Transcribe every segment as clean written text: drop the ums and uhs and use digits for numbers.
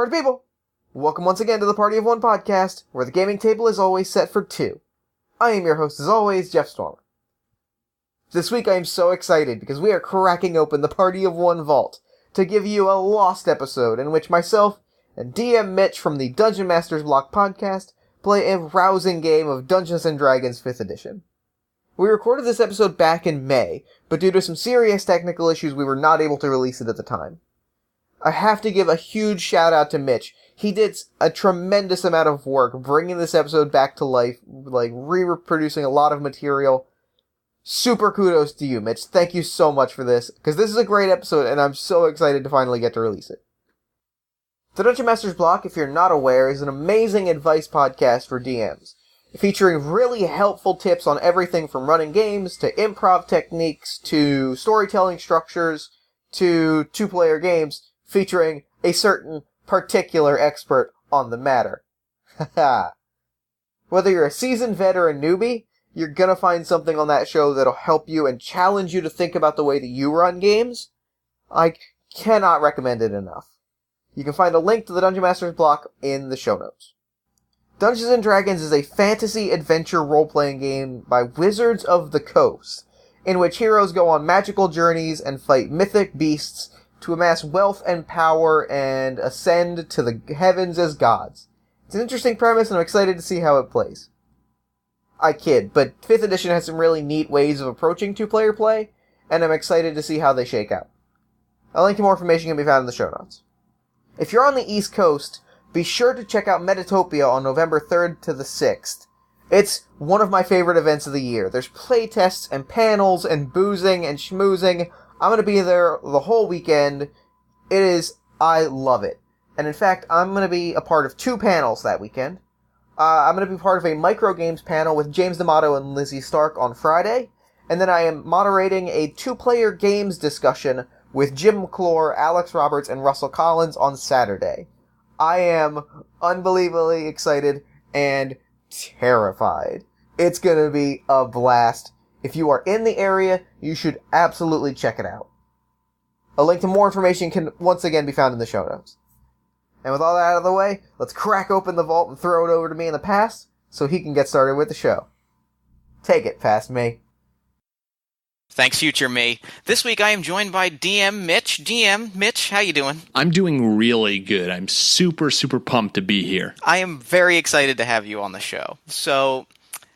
Party people! Welcome once again to the Party of One podcast, where the gaming table is always set for two. I am your host as always, Jeff Stormer. This week I am so excited because we are cracking open the Party of One vault to give you a lost episode in which myself and DM Mitch from the Dungeon Masters Block podcast play a rousing game of Dungeons & Dragons 5th edition. We recorded this episode back in May, but due to some serious technical issues we were not able to release it at the time. I have to give a huge shout out to Mitch. He did a tremendous amount of work bringing this episode back to life, reproducing a lot of material. Super kudos to you, Mitch. Thank you so much for this, because this is a great episode and I'm so excited to finally get to release it. The Dungeon Masters Block, if you're not aware, is an amazing advice podcast for DMs, featuring really helpful tips on everything from running games, to improv techniques, to storytelling structures, to two-player games, featuring a certain particular expert on the matter. Haha. Whether you're a seasoned vet or a newbie, you're gonna find something on that show that'll help you and challenge you to think about the way that you run games. I cannot recommend it enough. You can find a link to the Dungeon Masters Block in the show notes. Dungeons & Dragons is a fantasy adventure role-playing game by Wizards of the Coast, in which heroes go on magical journeys and fight mythic beasts to amass wealth and power and ascend to the heavens as gods. It's an interesting premise and I'm excited to see how it plays. I kid, but 5th edition has some really neat ways of approaching two-player play, and I'm excited to see how they shake out. A link to more information can be found in the show notes. If you're on the East Coast, be sure to check out Metatopia on November 3rd to the 6th. It's one of my favorite events of the year. There's playtests and panels and boozing and schmoozing. I'm going to be there the whole weekend. I love it. And in fact, I'm going to be a part of 2 panels that weekend. I'm going to be part of a microgames panel with James D'Amato and Lizzie Stark on Friday. And then I am moderating a 2-player games discussion with Jim McClure, Alex Roberts, and Russell Collins on Saturday. I am unbelievably excited and terrified. It's going to be a blast. If you are in the area, you should absolutely check it out. A link to more information can once again be found in the show notes. And with all that out of the way, let's crack open the vault and throw it over to me in the past so he can get started with the show. Take it, past me. Thanks, future me. This week I am joined by DM Mitch. DM Mitch, how you doing? I'm doing really good. I'm super pumped to be here. I am very excited to have you on the show. So,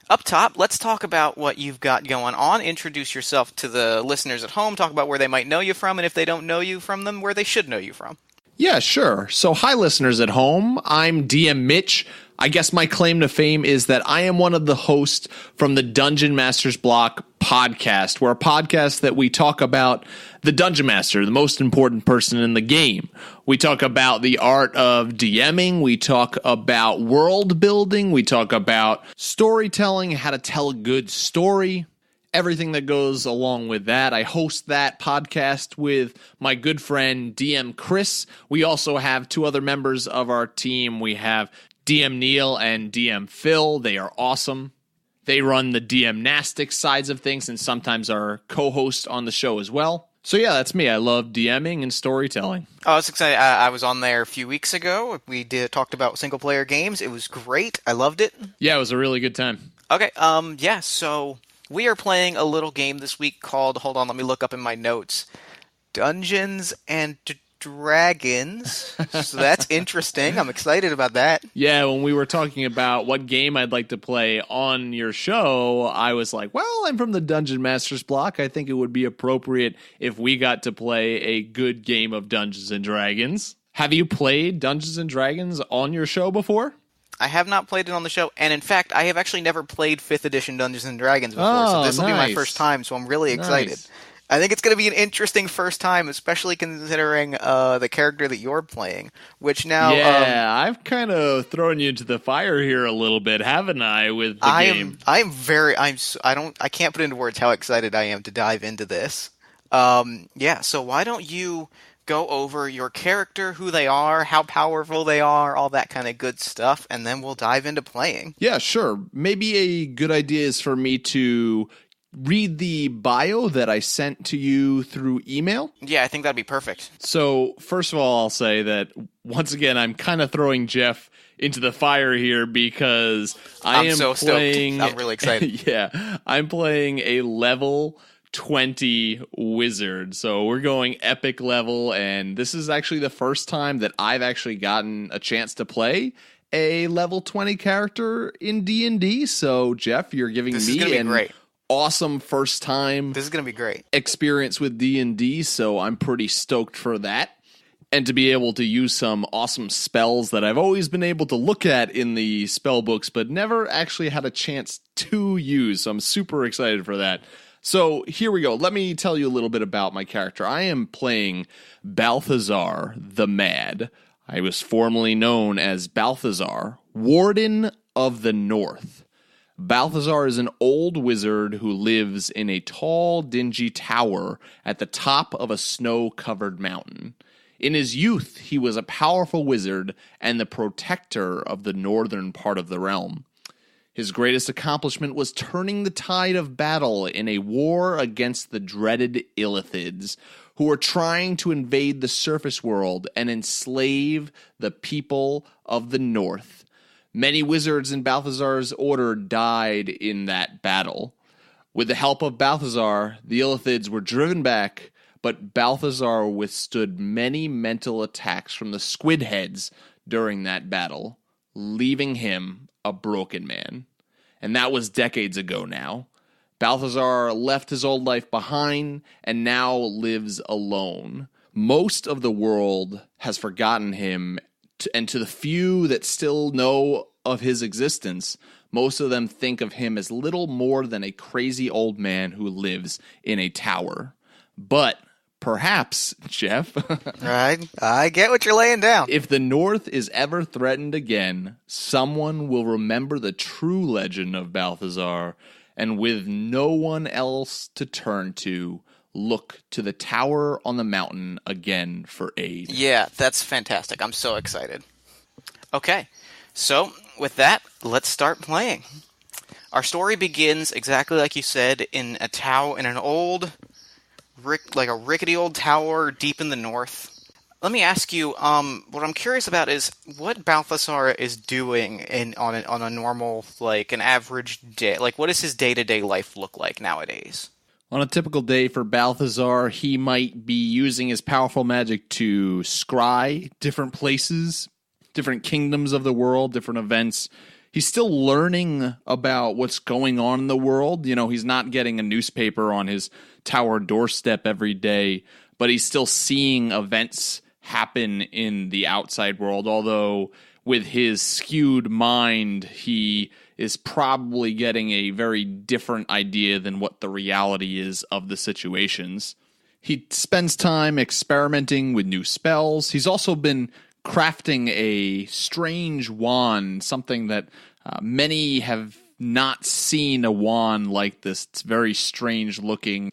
up top, let's talk about what you've got going on. Introduce yourself to the listeners at home. Talk about where they might know you from, and if they don't know you from them, where they should know you from. Yeah, sure. So, hi, listeners at home. I'm DM Mitch. I guess my claim to fame is that I am one of the hosts from the Dungeon Masters Block podcast. We're a podcast that we talk about the Dungeon Master, the most important person in the game. We talk about the art of DMing. We talk about world building. We talk about storytelling, how to tell a good story, everything that goes along with that. I host that podcast with my good friend DM Chris. We also have 2 other members of our team. We have DM Neil and DM Phil. They are awesome. They run the DM-nastic sides of things and sometimes are co-hosts on the show as well. So yeah, that's me. I love DMing and storytelling. Oh, it's exciting. I was on there a few weeks ago. We talked about single-player games. It was great. I loved it. Yeah, it was a really good time. Okay, so we are playing a little game this week called, hold on, let me look up in my notes, Dungeons and Dragons. So that's interesting. I'm excited about that. Yeah, when we were talking about what game I'd like to play on your show, I was like, well, I'm from the Dungeon Masters Block. I think it would be appropriate if we got to play a good game of Dungeons and Dragons. Have you played Dungeons and Dragons on your show before? I have not played it on the show, and in fact, I have actually never played 5th edition Dungeons and Dragons before, so this will be my first time, so I'm really excited. Nice. I think it's going to be an interesting first time, especially considering the character that you're playing, which now... Yeah, I've kind of thrown you into the fire here a little bit, haven't I, with the game? I can't put into words how excited I am to dive into this. So why don't you go over your character, who they are, how powerful they are, all that kind of good stuff, and then we'll dive into playing. Yeah, sure. Maybe a good idea is for me to read the bio that I sent to you through email? Yeah, I think that'd be perfect. So, first of all, I'll say that, once again, I'm kind of throwing Jeff into the fire here because I'm so playing... stoked. I'm really excited. Yeah, I'm playing a level 20 wizard. So we're going epic level, and this is actually the first time that I've actually gotten a chance to play a level 20 character in D&D. So, Jeff, you're giving me an awesome first time This is going to be great. experience with D&D, so I'm pretty stoked for that. And to be able to use some awesome spells that I've always been able to look at in the spell books, but never actually had a chance to use. So I'm super excited for that. So here we go. Let me tell you a little bit about my character. I am playing Balthazar the Mad. I was formerly known as Balthazar, Warden of the North. Balthazar is an old wizard who lives in a tall, dingy tower at the top of a snow-covered mountain. In his youth, he was a powerful wizard and the protector of the northern part of the realm. His greatest accomplishment was turning the tide of battle in a war against the dreaded Illithids, who were trying to invade the surface world and enslave the people of the north. Many wizards in Balthazar's order died in that battle. With the help of Balthazar, the Illithids were driven back, but Balthazar withstood many mental attacks from the squid heads during that battle, leaving him a broken man. And that was decades ago now. Balthazar left his old life behind and now lives alone. Most of the world has forgotten him, and to the few that still know of his existence, most of them think of him as little more than a crazy old man who lives in a tower. But perhaps, Jeff, I get what you're laying down. if the North is ever threatened again, someone will remember the true legend of Balthazar, and with no one else to turn to, look to the tower on the mountain again for aid. Yeah, that's fantastic. I'm so excited. Okay, so with that, let's start playing. Our story begins exactly like you said in a tower, in an old, like a rickety old tower deep in the north. Let me ask you, what I'm curious about is what Balthazar is doing on a normal, like an average day. Like, what does his day-to-day life look like nowadays? On a typical day for Balthazar, he might be using his powerful magic to scry different places, different kingdoms of the world, different events. He's still learning about what's going on in the world. You know, he's not getting a newspaper on his tower doorstep every day, but he's still seeing events happen in the outside world, although with his skewed mind, he is probably getting a very different idea than what the reality is of the situations. He spends time experimenting with new spells. He's also been crafting a strange wand, something that many have not seen a wand like this. It's very strange looking.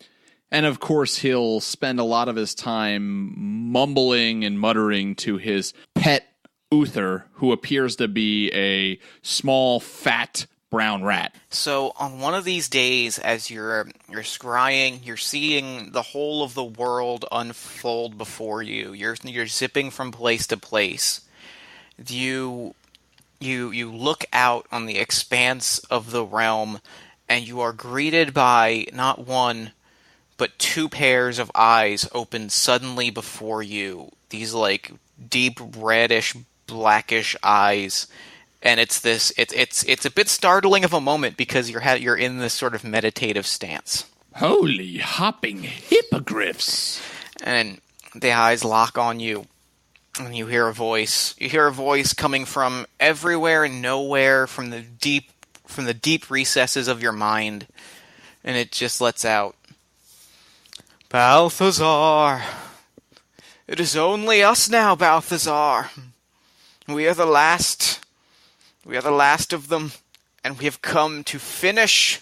And of course, he'll spend a lot of his time mumbling and muttering to his pet Uther, who appears to be a small, fat, brown rat. So on one of these days, as you're scrying, you're seeing the whole of the world unfold before you. You're zipping from place to place. You look out on the expanse of the realm, and you are greeted by not one, but two pairs of eyes open suddenly before you. These like deep reddish, blackish eyes, and it's a bit startling of a moment because you're in this sort of meditative stance. Holy hopping hippogriffs! And the eyes lock on you, and you hear a voice. You hear a voice coming from everywhere and nowhere, from the deep recesses of your mind, and it just lets out, "Balthazar! It is only us now, Balthazar. We are the last of them, and we have come to finish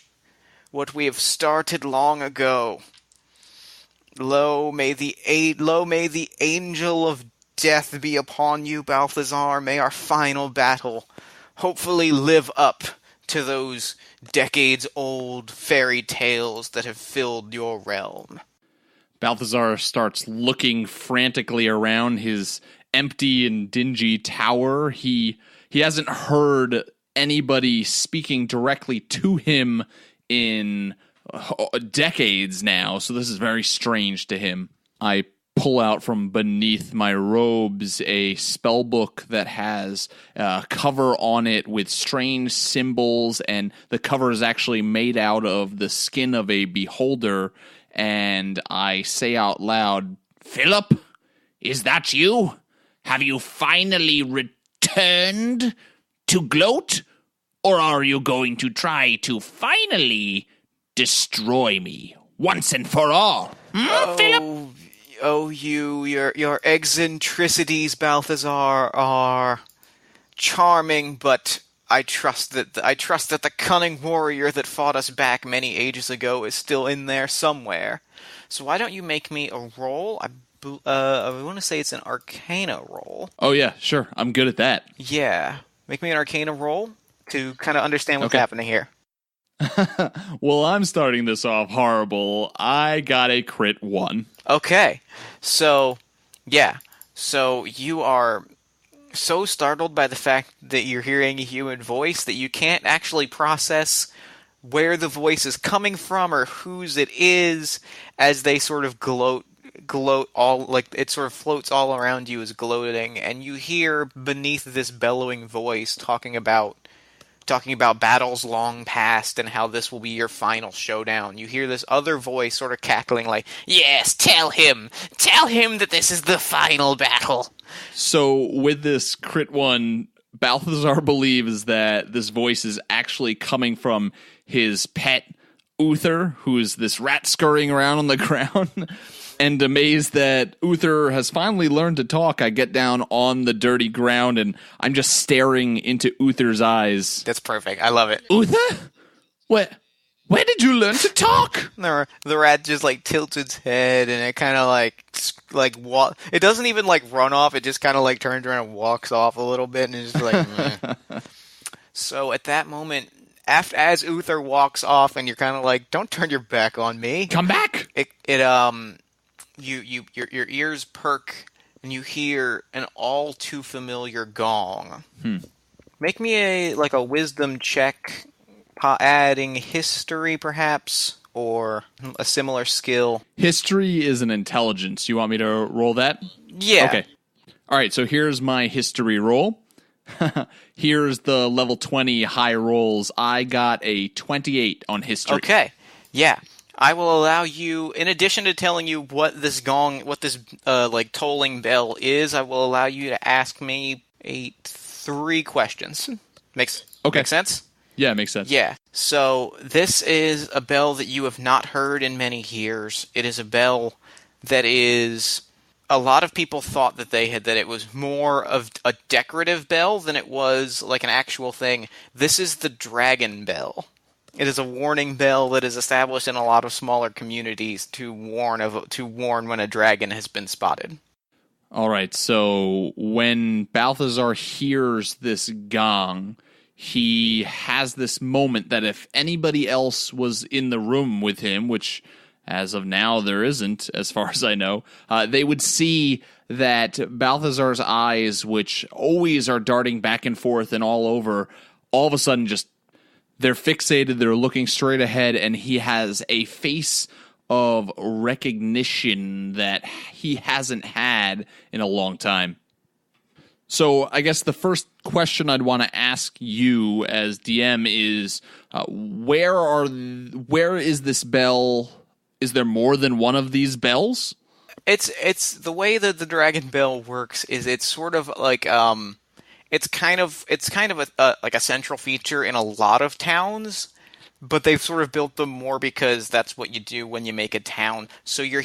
what we have started long ago. Lo, may the angel of death be upon you, Balthazar. May our final battle hopefully live up to those decades-old fairy tales that have filled your realm. Balthazar starts looking frantically around his empty and dingy tower. He hasn't heard anybody speaking directly to him in decades now, so this is very strange to him. I pull out from beneath my robes a spell book that has a cover on it with strange symbols, and the cover is actually made out of the skin of a beholder, and I say out loud, Philip, is that you? Have you finally returned to gloat? Or are you going to try to finally destroy me once and for all? Philip? Your eccentricities, Balthazar, are charming, but I trust that the cunning warrior that fought us back many ages ago is still in there somewhere. So why don't you make me a roll? I want to say it's an Arcana roll. oh yeah, sure, I'm good at that. Yeah, make me an Arcana roll to kind of understand what's happening here. Well, I'm starting this off horrible. I got a crit 1. Okay, so you are so startled by the fact that you're hearing a human voice that you can't actually process where the voice is coming from or whose it is, as they sort of gloat all, like it sort of floats all around you as gloating, and you hear beneath this bellowing voice talking about battles long past and how this will be your final showdown. You hear this other voice sort of cackling like, Yes, tell him that this is the final battle. So with this crit 1, Balthazar believes that this voice is actually coming from his pet Uther, who is this rat scurrying around on the ground. And amazed that Uther has finally learned to talk, I get down on the dirty ground and I'm just staring into Uther's eyes. that's perfect. I love it. Uther? Where did you learn to talk? The rat just like tilts its head and it kind of it doesn't even like run off. It just kind of like turns around and walks off a little bit and is just like. Meh. So at that moment, as Uther walks off and you're kind of like, don't turn your back on me. Come back. Your ears perk and you hear an all too familiar gong. Make me a wisdom check, adding history perhaps, or a similar skill. History is an intelligence. You want me to roll that? Yeah. Okay. All right, so here's my history roll. Here's the level 20 high rolls. I got a 28 on history. Okay. Yeah. I will allow you, in addition to telling you what this tolling bell is, I will allow you to ask me 3 questions. Makes sense? Yeah, it makes sense. Yeah. So this is a bell that you have not heard in many years. It is a bell that is. A lot of people thought that it was more of a decorative bell than it was like an actual thing. This is the dragon bell. It is a warning bell that is established in a lot of smaller communities to warn when a dragon has been spotted. All right, so when Balthazar hears this gong, he has this moment that if anybody else was in the room with him, which as of now there isn't, as far as I know, they would see that Balthazar's eyes, which always are darting back and forth and all over, all of a sudden just they're fixated, they're looking straight ahead, and he has a face of recognition that he hasn't had in a long time. So I guess the first question I'd want to ask you as DM is, where is this bell? Is there more than one of these bells? It's the way that the dragon bell works is it's sort of like it's kind of like a central feature in a lot of towns, but they've sort of built them more because that's what you do when you make a town. So you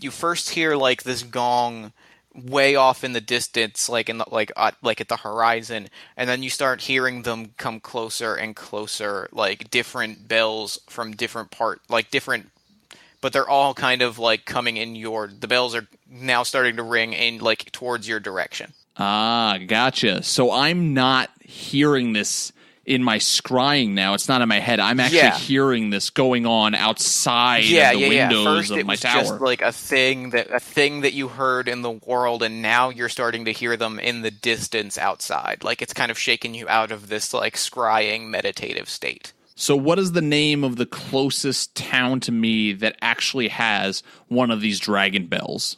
first hear like this gong way off in the distance, like at the horizon, and then you start hearing them come closer and closer, like different bells from different but they're all kind of like coming in the bells are now starting to ring in like towards your direction. Ah, gotcha. So I'm not hearing this in my scrying now. It's not in my head. I'm actually Yeah. hearing this going on outside of the windows First, of it my was tower. just like a thing that you heard in the world, and now you're starting to hear them in the distance outside. Like it's kind of shaking you out of this like scrying meditative state. So what is the name of the closest town to me that actually has one of these dragon bells?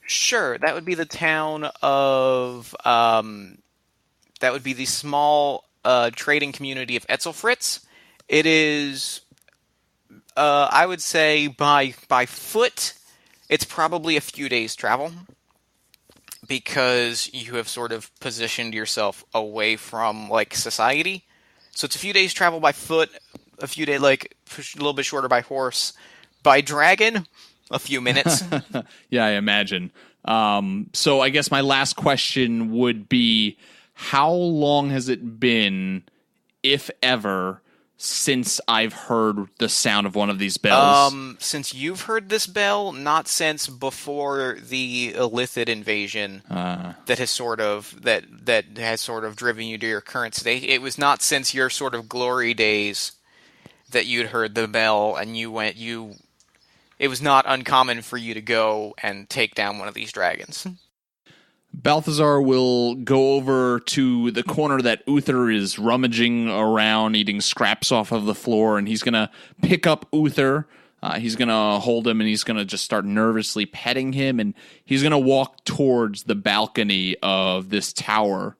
Sure, that would be the town of that would be the small trading community of Etzelfritz. It is, I would say, by foot, it's probably a few days' travel, because you have sort of positioned yourself away from like society. So it's a few days' travel by foot, a few days, like a little bit shorter by horse. By dragon, a few minutes. Yeah, I imagine. So I guess my last question would be, how long has it been, if ever, since I've heard the sound of one of these bells? Since you've heard this bell, not since before the Illithid invasion that has sort of driven you to your current state. It was not since your sort of glory days that you'd heard the bell, and it was not uncommon for you to go and take down one of these dragons. Balthazar will go over to the corner that Uther is rummaging around, eating scraps off of the floor, and he's going to pick up Uther. He's going to hold him, and he's going to just start nervously petting him, and he's going to walk towards the balcony of this tower.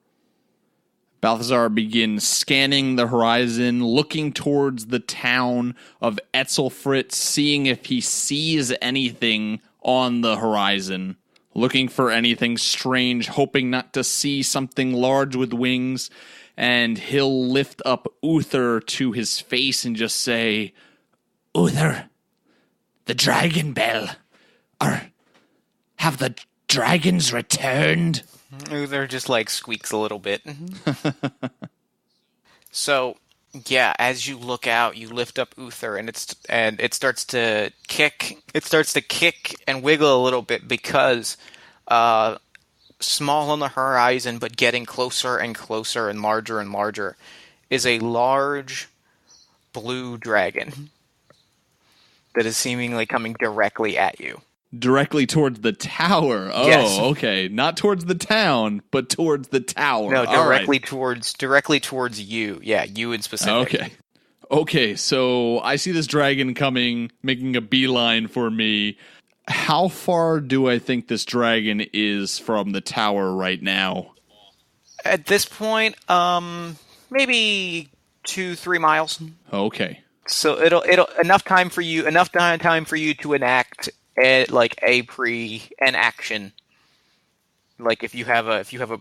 Balthazar begins scanning the horizon, looking towards the town of Etzelfritz, seeing if he sees anything on the horizon. Looking for anything strange, hoping not to see something large with wings, and he'll lift up Uther to his face and just say, Uther, the dragon bell. Have the dragons returned? Uther just like squeaks a little bit. So, yeah, as you look out, you lift up Uther, and it starts to kick. It starts to kick and wiggle a little bit because, small on the horizon, but getting closer and closer and larger, is a large blue dragon that is seemingly coming directly at you. directly towards the tower. Oh, Yes. Okay. Not towards the town, but towards the tower. No, All right. directly towards you. Yeah, you in specific. Okay. Okay, so I see this dragon coming, making a beeline for me. How far do I think this dragon is from the tower right now? At this point, maybe 2-3 miles. Okay. So it'll enough time for you to enact an action. Like if you have a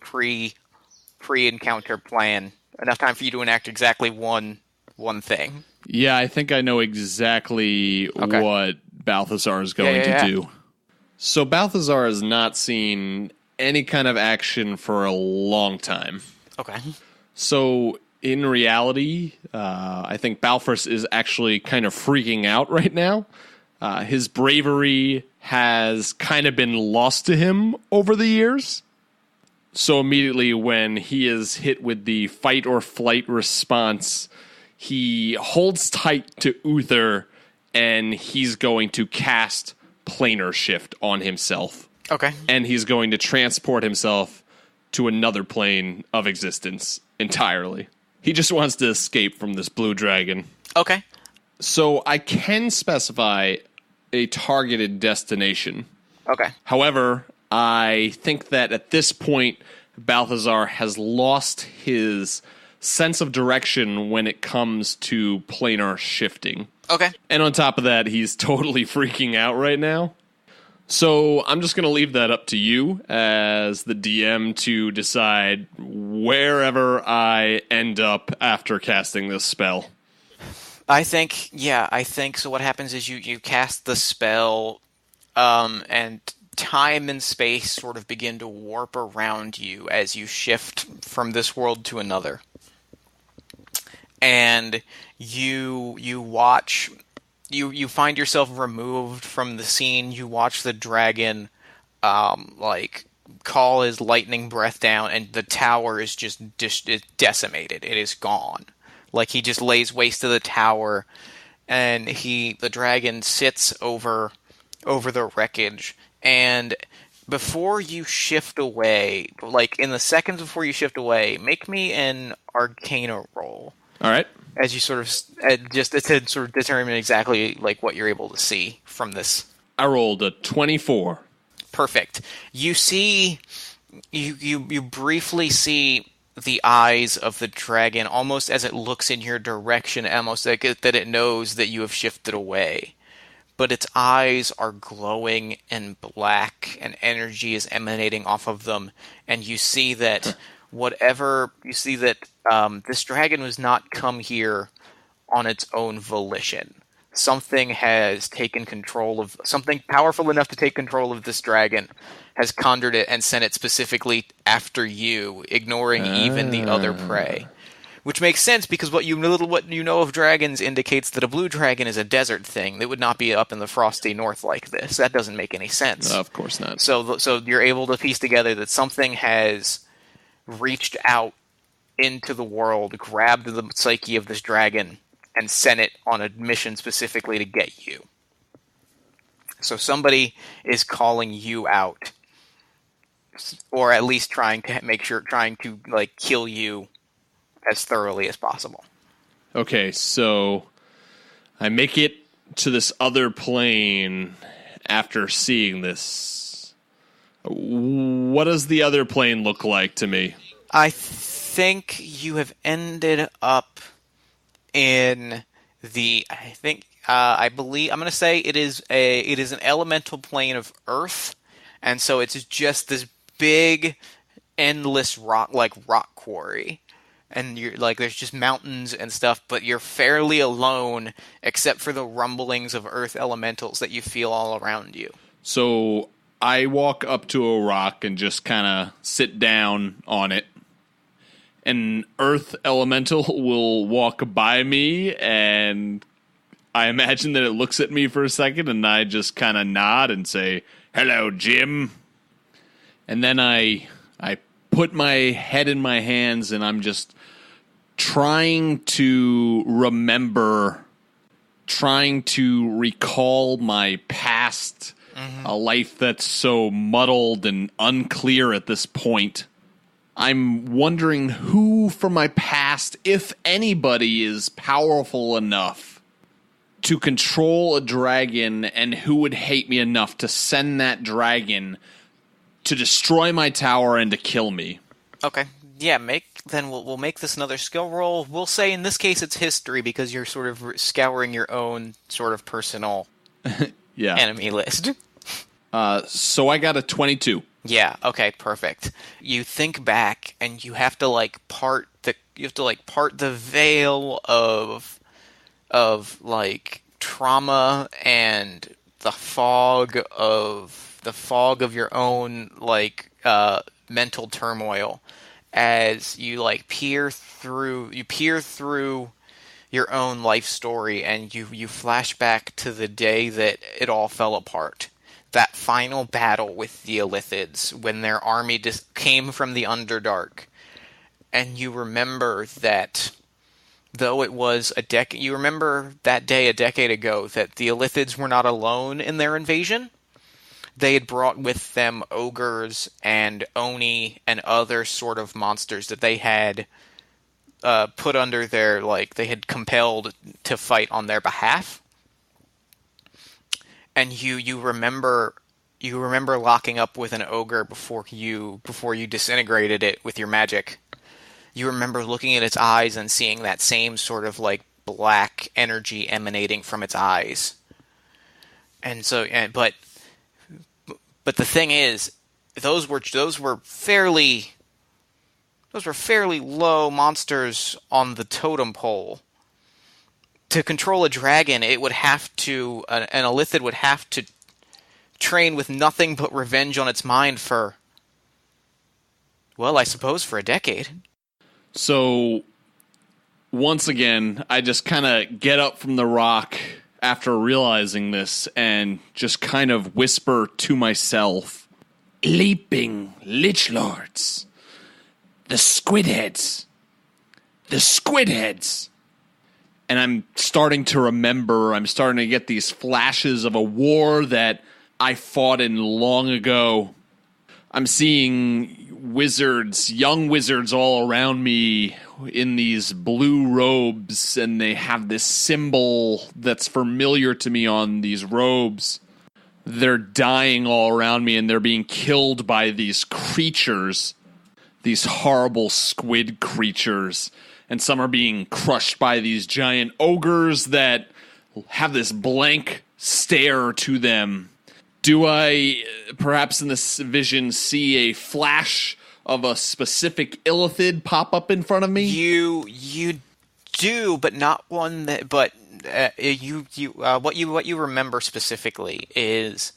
pre-encounter plan, enough time for you to enact exactly one thing. Yeah, I think I know exactly what Balthazar is going to do. So Balthazar has not seen any kind of action for a long time. Okay. So in reality, I think Balthazar is actually kind of freaking out right now. His bravery has kind of been lost to him over the years. So immediately when he is hit with the fight or flight response, he holds tight to Uther, and he's going to cast planar shift on himself. Okay. And he's going to transport himself to another plane of existence entirely. He just wants to escape from this blue dragon. Okay. So I can specify a targeted destination. Okay. However, I think that at this point, Balthazar has lost his sense of direction when it comes to planar shifting. Okay. And on top of that, he's totally freaking out right now. So I'm just going to leave that up to you as the DM to decide wherever I end up after casting this spell. I think so. What happens is you cast the spell, and time and space sort of begin to warp around you as you shift from this world to another. And you watch, you find yourself removed from the scene. You watch the dragon, call his lightning breath down, and the tower is just decimated. It is gone. Like, he just lays waste to the tower, and the dragon sits over the wreckage. And before you shift away, like in the seconds before you shift away, make me an Arcana roll. All right. As you sort of just to sort of determine exactly like what you're able to see from this. I rolled a 24. Perfect. You see, you briefly see the eyes of the dragon, almost as it looks in your direction, almost like that it knows that you have shifted away. But its eyes are glowing and black, and energy is emanating off of them. And you see that this dragon was not come here on its own volition. Something has taken control of something powerful enough to take control of this dragon, has conjured it and sent it specifically after you, ignoring even the other prey. Which makes sense because what you know of dragons indicates that a blue dragon is a desert thing that would not be up in the frosty north like this. That doesn't make any sense. Of course not. So you're able to piece together that something has reached out into the world, grabbed the psyche of this dragon, and sent it on a mission specifically to get you. So somebody is calling you out, or at least trying to like kill you as thoroughly as possible. Okay, so I make it to this other plane after seeing this. What does the other plane look like to me? I think you have ended up in I believe I'm going to say it is an elemental plane of Earth, and so it's just this big, endless rock quarry, and you're like there's just mountains and stuff, but you're fairly alone except for the rumblings of Earth elementals that you feel all around you. So I walk up to a rock and just kind of sit down on it. An earth elemental will walk by me, and I imagine that it looks at me for a second, and I just kind of nod and say, "Hello, Jim." And then I put my head in my hands, and I'm just trying to recall my past, a life that's so muddled and unclear at this point. I'm wondering who from my past, if anybody, is powerful enough to control a dragon, and who would hate me enough to send that dragon to destroy my tower and to kill me. Okay. Yeah, we'll make this another skill roll. We'll say in this case it's history because you're sort of scouring your own sort of personal enemy list. So I got a 22. Yeah, okay, perfect. You think back and you have to part the veil of like trauma and the fog of your own mental turmoil as you peer through your own life story, and you flash back to the day that it all fell apart. That final battle with the Illithids, when their army came from the Underdark. And you remember that, though it was you remember that day a decade ago, that the Illithids were not alone in their invasion. They had brought with them ogres and oni and other sort of monsters that they had put under their, they had compelled to fight on their behalf. And you remember locking up with an ogre before you disintegrated it with your magic. You remember looking at its eyes and seeing that same sort of black energy emanating from its eyes. And so, but the thing is, those were fairly low monsters on the totem pole. To control a dragon, it would have to an Illithid would have to train with nothing but revenge on its mind for, well, I suppose for a decade. So, once again, I just kind of get up from the rock after realizing this and just kind of whisper to myself, leaping lich lords. The squid heads. The squid heads. And I'm starting to remember, I'm starting to get these flashes of a war that I fought in long ago. I'm seeing wizards, young wizards all around me in these blue robes, and they have this symbol that's familiar to me on these robes. They're dying all around me, and they're being killed by these creatures, these horrible squid creatures. And some are being crushed by these giant ogres that have this blank stare to them. Do I, perhaps in this vision, see a flash of a specific illithid pop up in front of me? You do, but not one that. But what you remember specifically is,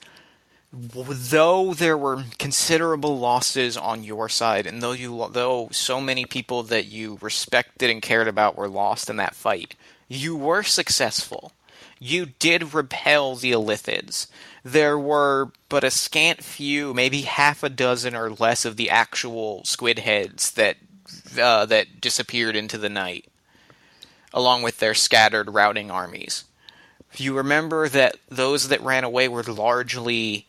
though there were considerable losses on your side, and though so many people that you respected and cared about were lost in that fight, you were successful. You did repel the illithids. There were but a scant few, maybe half a dozen or less of the actual squid heads that disappeared into the night, along with their scattered routing armies. You remember that those that ran away were largely,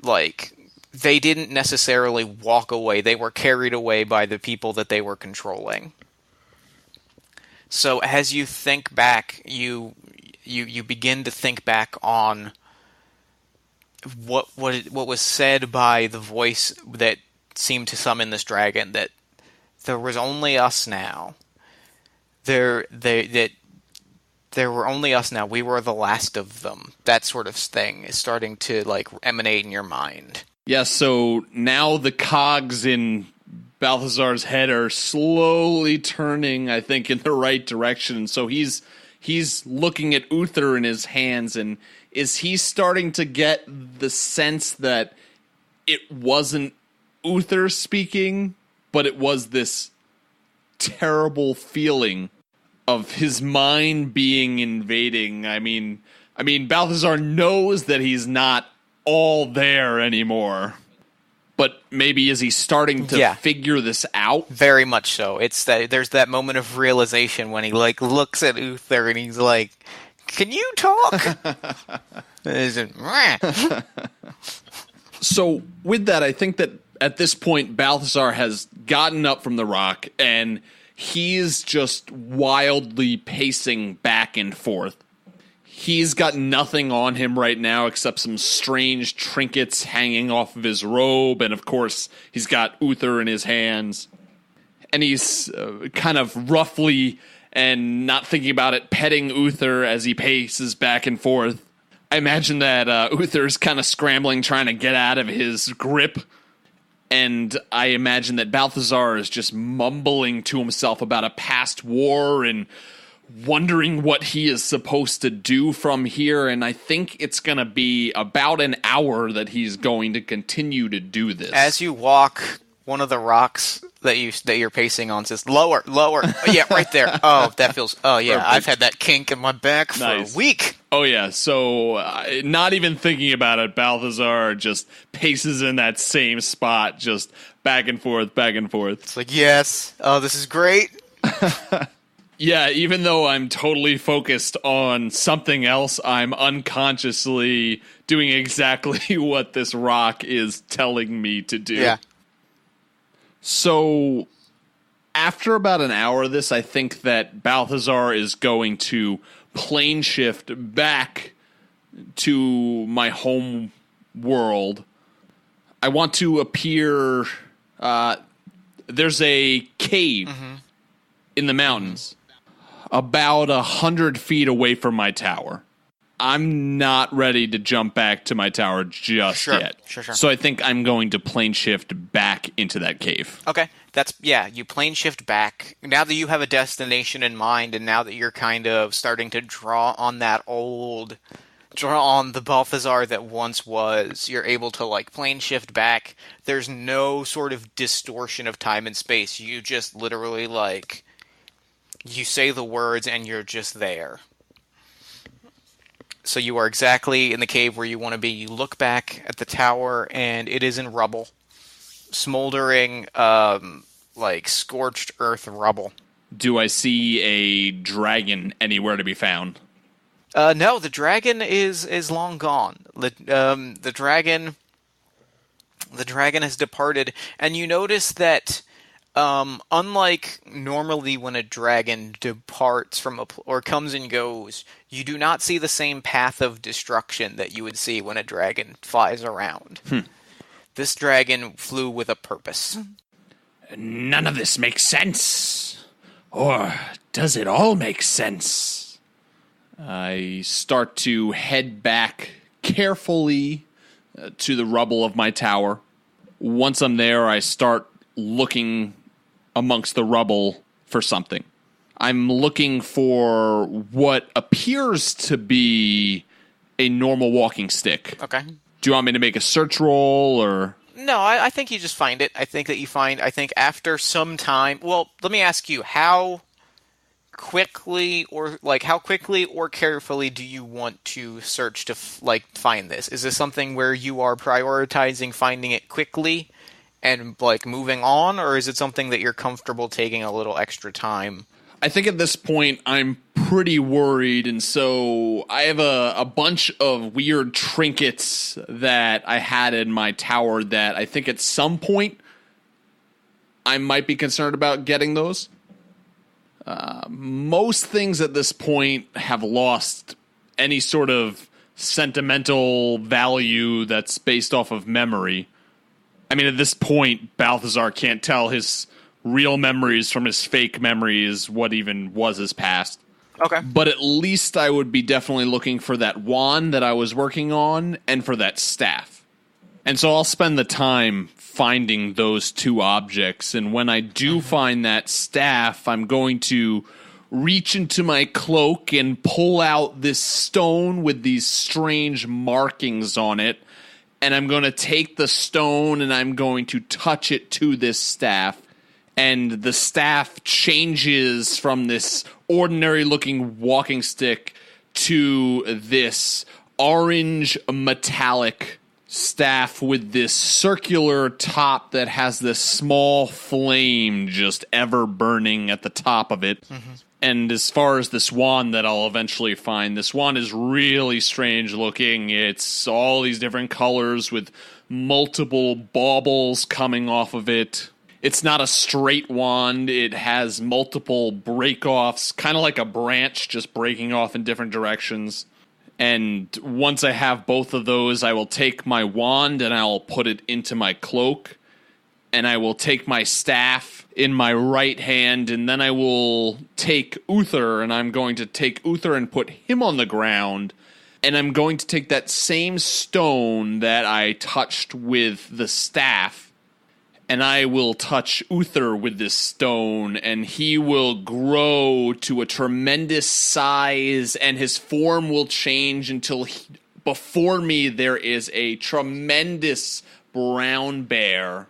they didn't necessarily walk away. They were carried away by the people that they were controlling. So as you think back, you begin to think back on what was said by the voice that seemed to summon this dragon, that there was only us now. There were only us now. We were the last of them. That sort of thing is starting to emanate in your mind. Yeah, so now the cogs in Balthazar's head are slowly turning, I think, in the right direction. So he's looking at Uther in his hands, and is he starting to get the sense that it wasn't Uther speaking, but it was this terrible feeling of his mind being invading? I mean, Balthazar knows that he's not all there anymore, but maybe is he starting to figure this out? Very much so. It's that there's that moment of realization when he looks at Uther and he's like, "Can you talk?" So with that, I think that at this point Balthazar has gotten up from the rock and he's just wildly pacing back and forth. He's got nothing on him right now except some strange trinkets hanging off of his robe, and of course he's got Uther in his hands. And he's kind of roughly and not thinking about it, petting Uther as he paces back and forth. I imagine that Uther's kind of scrambling, trying to get out of his grip. And I imagine that Balthazar is just mumbling to himself about a past war and wondering what he is supposed to do from here. And I think it's going to be about an hour that he's going to continue to do this. As you walk, one of the rocks that you're pacing on says, "Lower, lower." Oh, yeah, right there. Oh, that feels... Oh, yeah, perfect. I've had that kink in my back for a week. Oh, yeah, so not even thinking about it, Balthazar just paces in that same spot, just back and forth, back and forth. It's like, yes, oh, this is great. Yeah, even though I'm totally focused on something else, I'm unconsciously doing exactly what this rock is telling me to do. Yeah. So, after about an hour of this, I think that Balthazar is going to plane shift back to my home world. I want to appear... there's a cave in the mountains about 100 feet away from my tower. I'm not ready to jump back to my tower just yet. Sure. So I think I'm going to plane shift back into that cave. Okay. You plane shift back. Now that you have a destination in mind, and now that you're kind of starting to draw on the Balthazar that once was, you're able to plane shift back. There's no sort of distortion of time and space. You just literally you say the words and you're just there. So you are exactly in the cave where you want to be. You look back at the tower, and it is in rubble. Smoldering, like scorched earth rubble. Do I see a dragon anywhere to be found? No, the dragon is long gone. The dragon has departed, and you notice that, unlike normally when a dragon departs from or comes and goes, you do not see the same path of destruction that you would see when a dragon flies around. This dragon flew with a purpose. None of this makes sense. Or does it all make sense? I start to head back carefully to the rubble of my tower. Once I'm there, I start looking amongst the rubble for something. I'm looking for what appears to be a normal walking stick. Okay. Do you want me to make a search roll, or...? No, I think you just find it. I think after some time... Well, let me ask you, how quickly or carefully do you want to search to find this? Is this something where you are prioritizing finding it quickly and moving on, or is it something that you're comfortable taking a little extra time? I think at this point I'm pretty worried, and so I have a bunch of weird trinkets that I had in my tower that I think at some point I might be concerned about getting those. Most things at this point have lost any sort of sentimental value that's based off of memory. I mean, at this point, Balthazar can't tell his real memories from his fake memories, what even was his past. Okay. But at least I would be definitely looking for that wand that I was working on and for that staff. And so I'll spend the time finding those two objects. And when I do find that staff, I'm going to reach into my cloak and pull out this stone with these strange markings on it. And I'm going to take the stone and I'm going to touch it to this staff. And the staff changes from this ordinary-looking walking stick to this orange metallic staff with this circular top that has this small flame just ever burning at the top of it. Mm-hmm. And as far as this wand that I'll eventually find, this wand is really strange looking. It's all these different colors with multiple baubles coming off of it. It's not a straight wand. It has multiple break-offs, kind of like a branch just breaking off in different directions. And once I have both of those, I will take my wand and I'll put it into my cloak. And I will take my staff in my right hand, and then I will take Uther, and I'm going to take Uther and put him on the ground. And I'm going to take that same stone that I touched with the staff, and I will touch Uther with this stone, and he will grow to a tremendous size, and his form will change until before me there is a tremendous brown bear.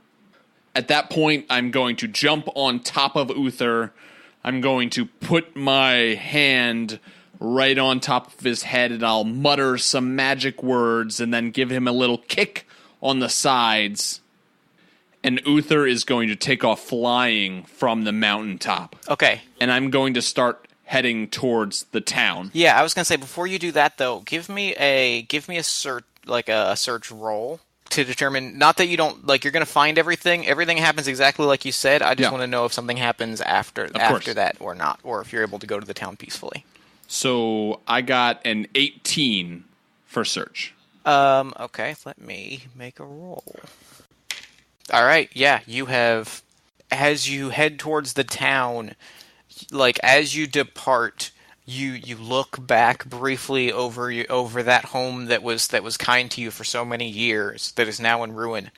At that point, I'm going to jump on top of Uther. I'm going to put my hand right on top of his head, and I'll mutter some magic words and then give him a little kick on the sides. And Uther is going to take off flying from the mountaintop. Okay. And I'm going to start heading towards the town. Yeah, I was going to say, before you do that, though, give me a search, a search roll to determine, not that you don't, you're going to find everything. Everything happens exactly like you said. I just want to know if something happens after that or not, or if you're able to go to the town peacefully. So I got an 18 for search. Okay, let me make a roll. All right, yeah, you have, as you head towards the town, as you depart, you look back briefly over that home that was kind to you for so many years, that is now in ruin,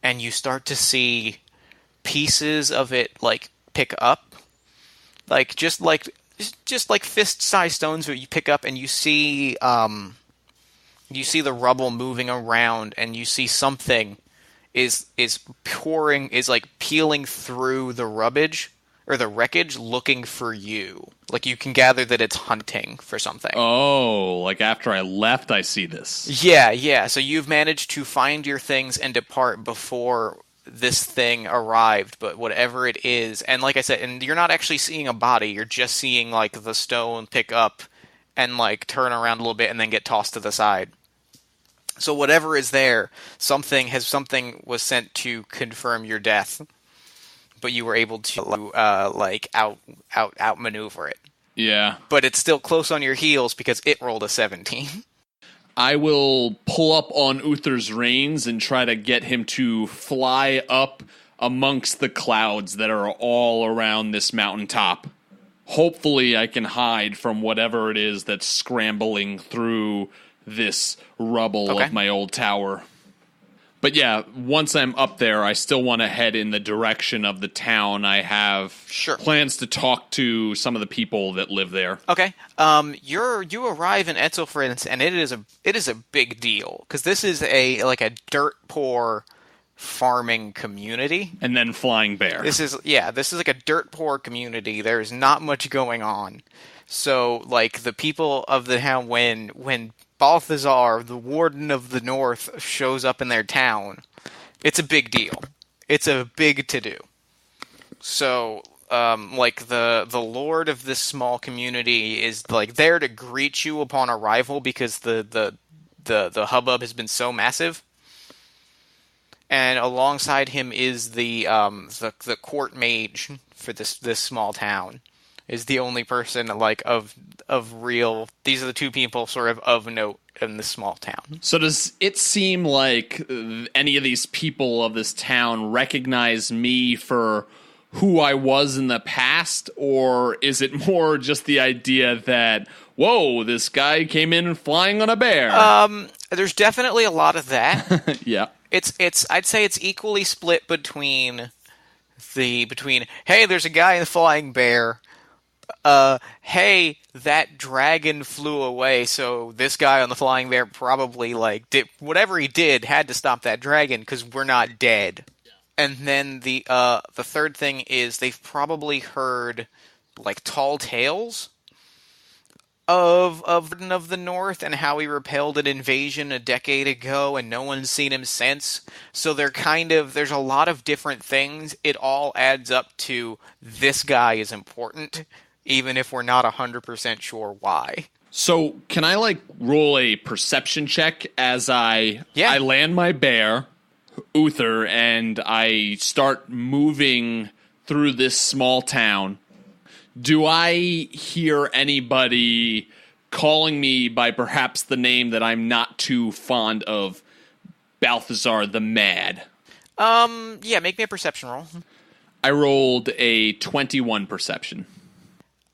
and you start to see pieces of it pick up, just like fist-sized stones that you pick up, and you see the rubble moving around, and you see something is peeling through the rubbish, or the wreckage looking for you. Like, you can gather that it's hunting for something. Oh, like after I left, I see this. Yeah. So you've managed to find your things and depart before this thing arrived, but whatever it is, and like I said, and you're not actually seeing a body, you're just seeing, like, the stone pick up and, like, turn around a little bit and then get tossed to the side. So whatever is there, something was sent to confirm your death, but you were able to outmaneuver it. Yeah. But it's still close on your heels because it rolled a 17. I will pull up on Uther's reins and try to get him to fly up amongst the clouds that are all around this mountaintop. Hopefully I can hide from whatever it is that's scrambling through this rubble of my old tower. But yeah, once I'm up there, I still want to head in the direction of the town. I have plans to talk to some of the people that live there. Okay. You arrive in Etzelfrins, and it is a big deal because this is a dirt poor farming community. And then Flying Bear. This is like a dirt poor community. There's not much going on. So, like, the people of the town, when Balthazar, the Warden of the North, shows up in their town, it's a big deal. It's a big to-do. So, the Lord of this small community is, like, there to greet you upon arrival because the hubbub has been so massive. And alongside him is the court mage for this small town. Is the only person, like, of real... These are the two people sort of note in this small town. So does it seem like any of these people of this town recognize me for who I was in the past? Or is it more just the idea that, whoa, this guy came in flying on a bear? There's definitely a lot of that. Yeah. I'd say it's equally split between, hey, there's a guy in the flying bear... hey, that dragon flew away, so this guy on the flying bear probably, like, did whatever he did had to stop that dragon because we're not dead. Yeah. And then the third thing is they've probably heard, like, tall tales of the North and how he repelled an invasion a decade ago and no one's seen him since. So there's a lot of different things. It all adds up to this guy is important, even if we're not 100% sure why. So can I, like, roll a perception check as I land my bear, Uther, and I start moving through this small town? Do I hear anybody calling me by perhaps the name that I'm not too fond of, Balthazar the Mad? Yeah, make me a perception roll. I rolled a 21 perception.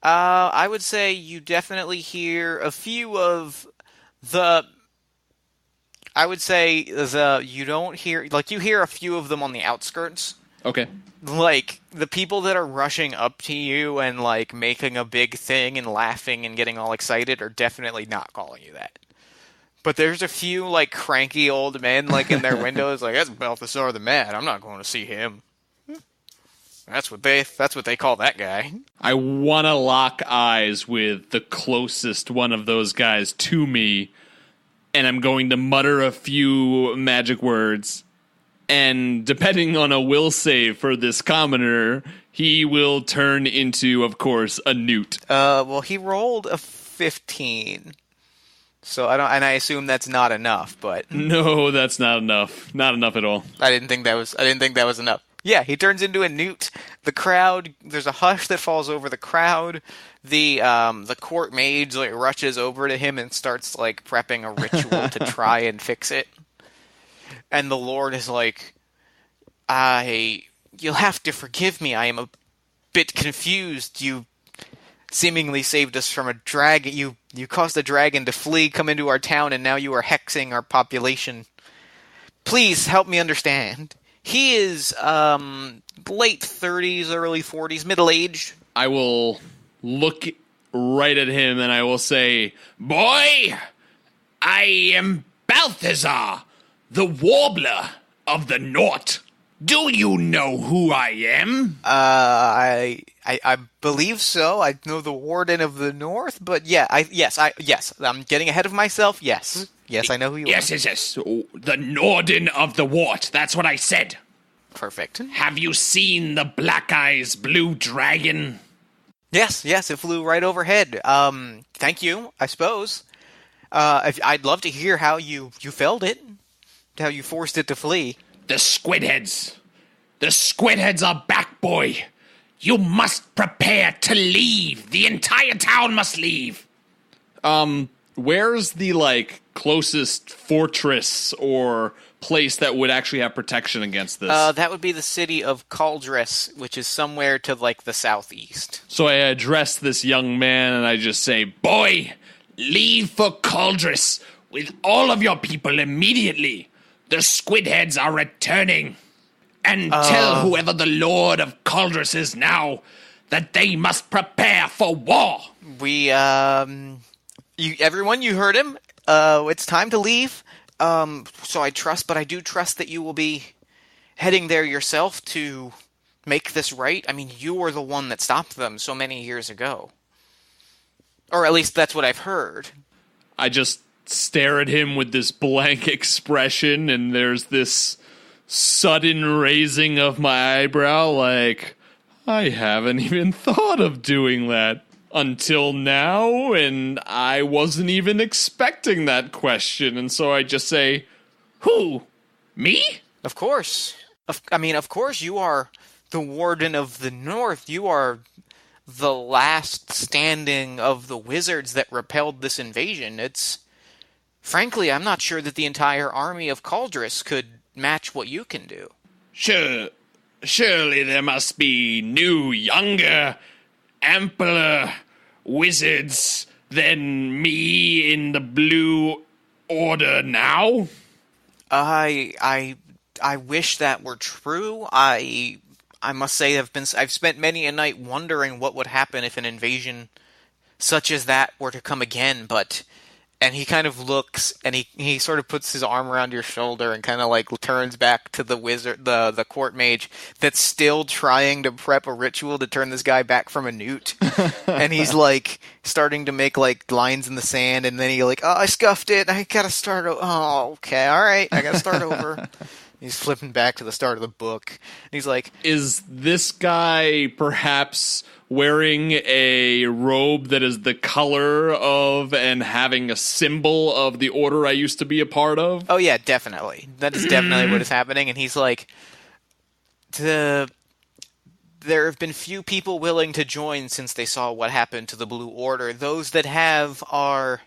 I would say you definitely hear a few of the... I would say you don't hear... Like, you hear a few of them on the outskirts. Okay. Like, the people that are rushing up to you and, like, making a big thing and laughing and getting all excited are definitely not calling you that. But there's a few, like, cranky old men, like, in their windows, like, that's Balthazar the Mad, I'm not going to see him. That's what they call that guy. I want to lock eyes with the closest one of those guys to me, and I'm going to mutter a few magic words. And depending on a will save for this commoner, he will turn into, of course, a newt. Well, he rolled a 15. So I assume that's not enough, but... No, that's not enough. Not enough at all. I didn't think that was enough. Yeah, he turns into a newt. The crowd, there's a hush that falls over the crowd. The court mage, like, rushes over to him and starts, like, prepping a ritual to try and fix it. And the Lord is like, you'll have to forgive me, I am a bit confused. You seemingly saved us from a dragon. You caused a dragon to flee, come into our town, and now you are hexing our population. Please help me understand. He is late 30s, early 40s, middle-aged. I will look right at him and I will say, Boy, I am Balthazar, the Warbler of the North. Do you know who I am? I believe so. I know the Warden of the North, but yes, I'm getting ahead of myself. Yes, I know who you are. Yes. Oh, the Norden of the Wart. That's what I said. Perfect. Have you seen the Black Eyes Blue Dragon? Yes, it flew right overhead. Thank you, I suppose. I'd love to hear how you felled it, how you forced it to flee. The Squidheads. The Squidheads are back, boy. You must prepare to leave. The entire town must leave. Where's the, closest fortress or place that would actually have protection against this? That would be the city of Caldress, which is somewhere to, the southeast. So I address this young man and I just say, Boy, leave for Caldress with all of your people immediately. The Squidheads are returning. And tell whoever the Lord of Caldress is now that they must prepare for war. Everyone, you heard him. It's time to leave. So I do trust that you will be heading there yourself to make this right. I mean, you were the one that stopped them so many years ago. Or at least that's what I've heard. I just stare at him with this blank expression, and there's this sudden raising of my eyebrow, I haven't even thought of doing that until now, and I wasn't even expecting that question, and so I just say, Who? Me? Of course. Of course you are the Warden of the North. You are the last standing of the wizards that repelled this invasion. Frankly, I'm not sure that the entire army of Caldress could match what you can do. Surely there must be new, younger, ampler wizards than me in the Blue Order now? I wish that were true. I must say I've spent many a night wondering what would happen if an invasion such as that were to come again, and he kind of looks, and he sort of puts his arm around your shoulder and kind of turns back to the wizard, the court mage that's still trying to prep a ritual to turn this guy back from a newt. And he's starting to make lines in the sand, and then oh, I scuffed it. I gotta start over. Oh, okay, all right, I gotta start over. He's flipping back to the start of the book. And he's like, is this guy perhaps wearing a robe that is the color of and having a symbol of the order I used to be a part of? Oh, yeah, definitely. That is definitely what is happening. And he's like, there have been few people willing to join since they saw what happened to the Blue Order. Those that have are...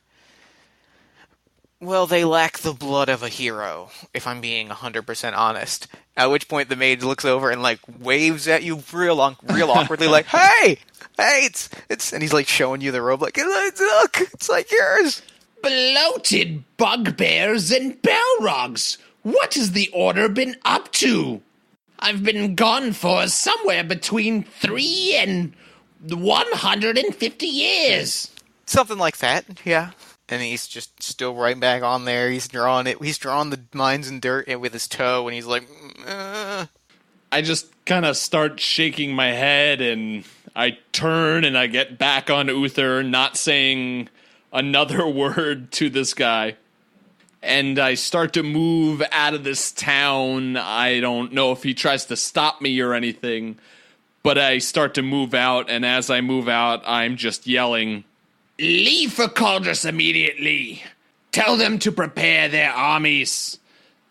Well, they lack the blood of a hero, if I'm being 100% honest. At which point the mage looks over and waves at you real awkwardly, hey, it's, and he's showing you the robe, look, it's yours. Bloated bugbears and balrogs. What has the order been up to? I've been gone for somewhere between 3 and 150 years. Something like that, yeah. And he's just still right back on there. He's drawing the lines in dirt with his toe, and he's like, I just kind of start shaking my head, and I turn and I get back on Uther, not saying another word to this guy. And I start to move out of this town. I don't know if he tries to stop me or anything, but I start to move out, and as I move out, I'm just yelling, Leave for Caldress immediately. Tell them to prepare their armies.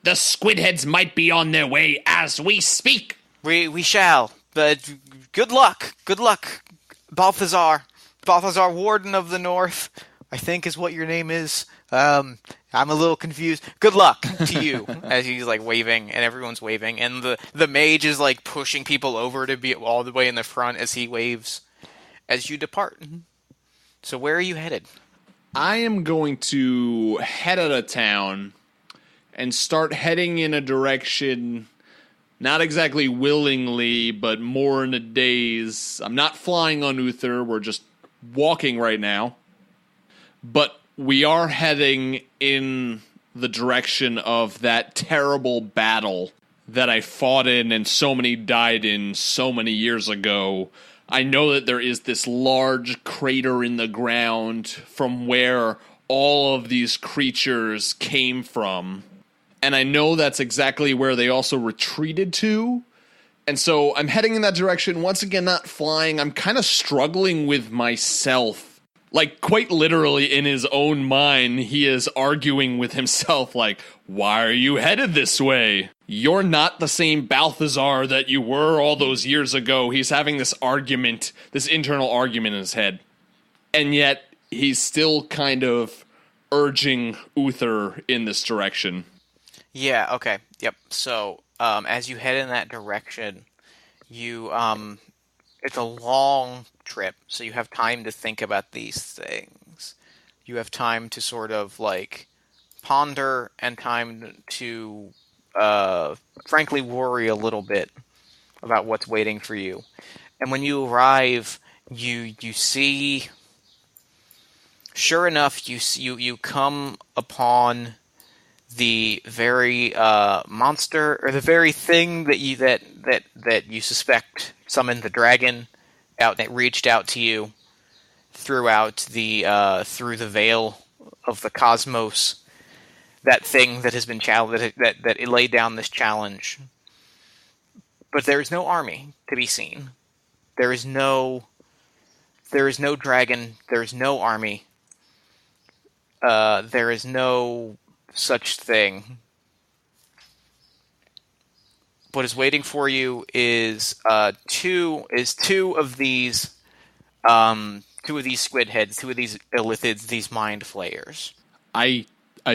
The Squidheads might be on their way as we speak. We shall. But good luck. Good luck, Balthazar. Balthazar, Warden of the North, I think is what your name is. I'm a little confused. Good luck to you. As he's waving, and everyone's waving, and the mage is pushing people over to be all the way in the front as he waves as you depart. So where are you headed? I am going to head out of town and start heading in a direction, not exactly willingly, but more in a daze. I'm not flying on Uther, we're just walking right now. But we are heading in the direction of that terrible battle that I fought in and so many died in so many years ago, I know that there is this large crater in the ground from where all of these creatures came from. And I know that's exactly where they also retreated to. And so I'm heading in that direction. Once again, not flying. I'm kind of struggling with myself. Like, quite literally in his own mind, he is arguing with himself, like, why are you headed this way? You're not the same Balthazar that you were all those years ago. He's having this argument, this internal argument in his head. And yet, he's still kind of urging Uther in this direction. Yeah, okay. Yep. So, as you head in that direction, you, it's a long trip, so you have time to think about these things. You have time to sort of, like, ponder and time to, frankly worry a little bit about what's waiting for you. And when you arrive, you see, sure enough, you come upon the very monster, or the very thing that you suspect summoned the dragon out, that reached out to you throughout through the veil of the cosmos. That thing that has been challenged, that it laid down this challenge. But there is no army to be seen. There is no dragon. There is no army. There is no such thing. What is waiting for you is two of these squid heads, two of these illithids, these mind flayers. I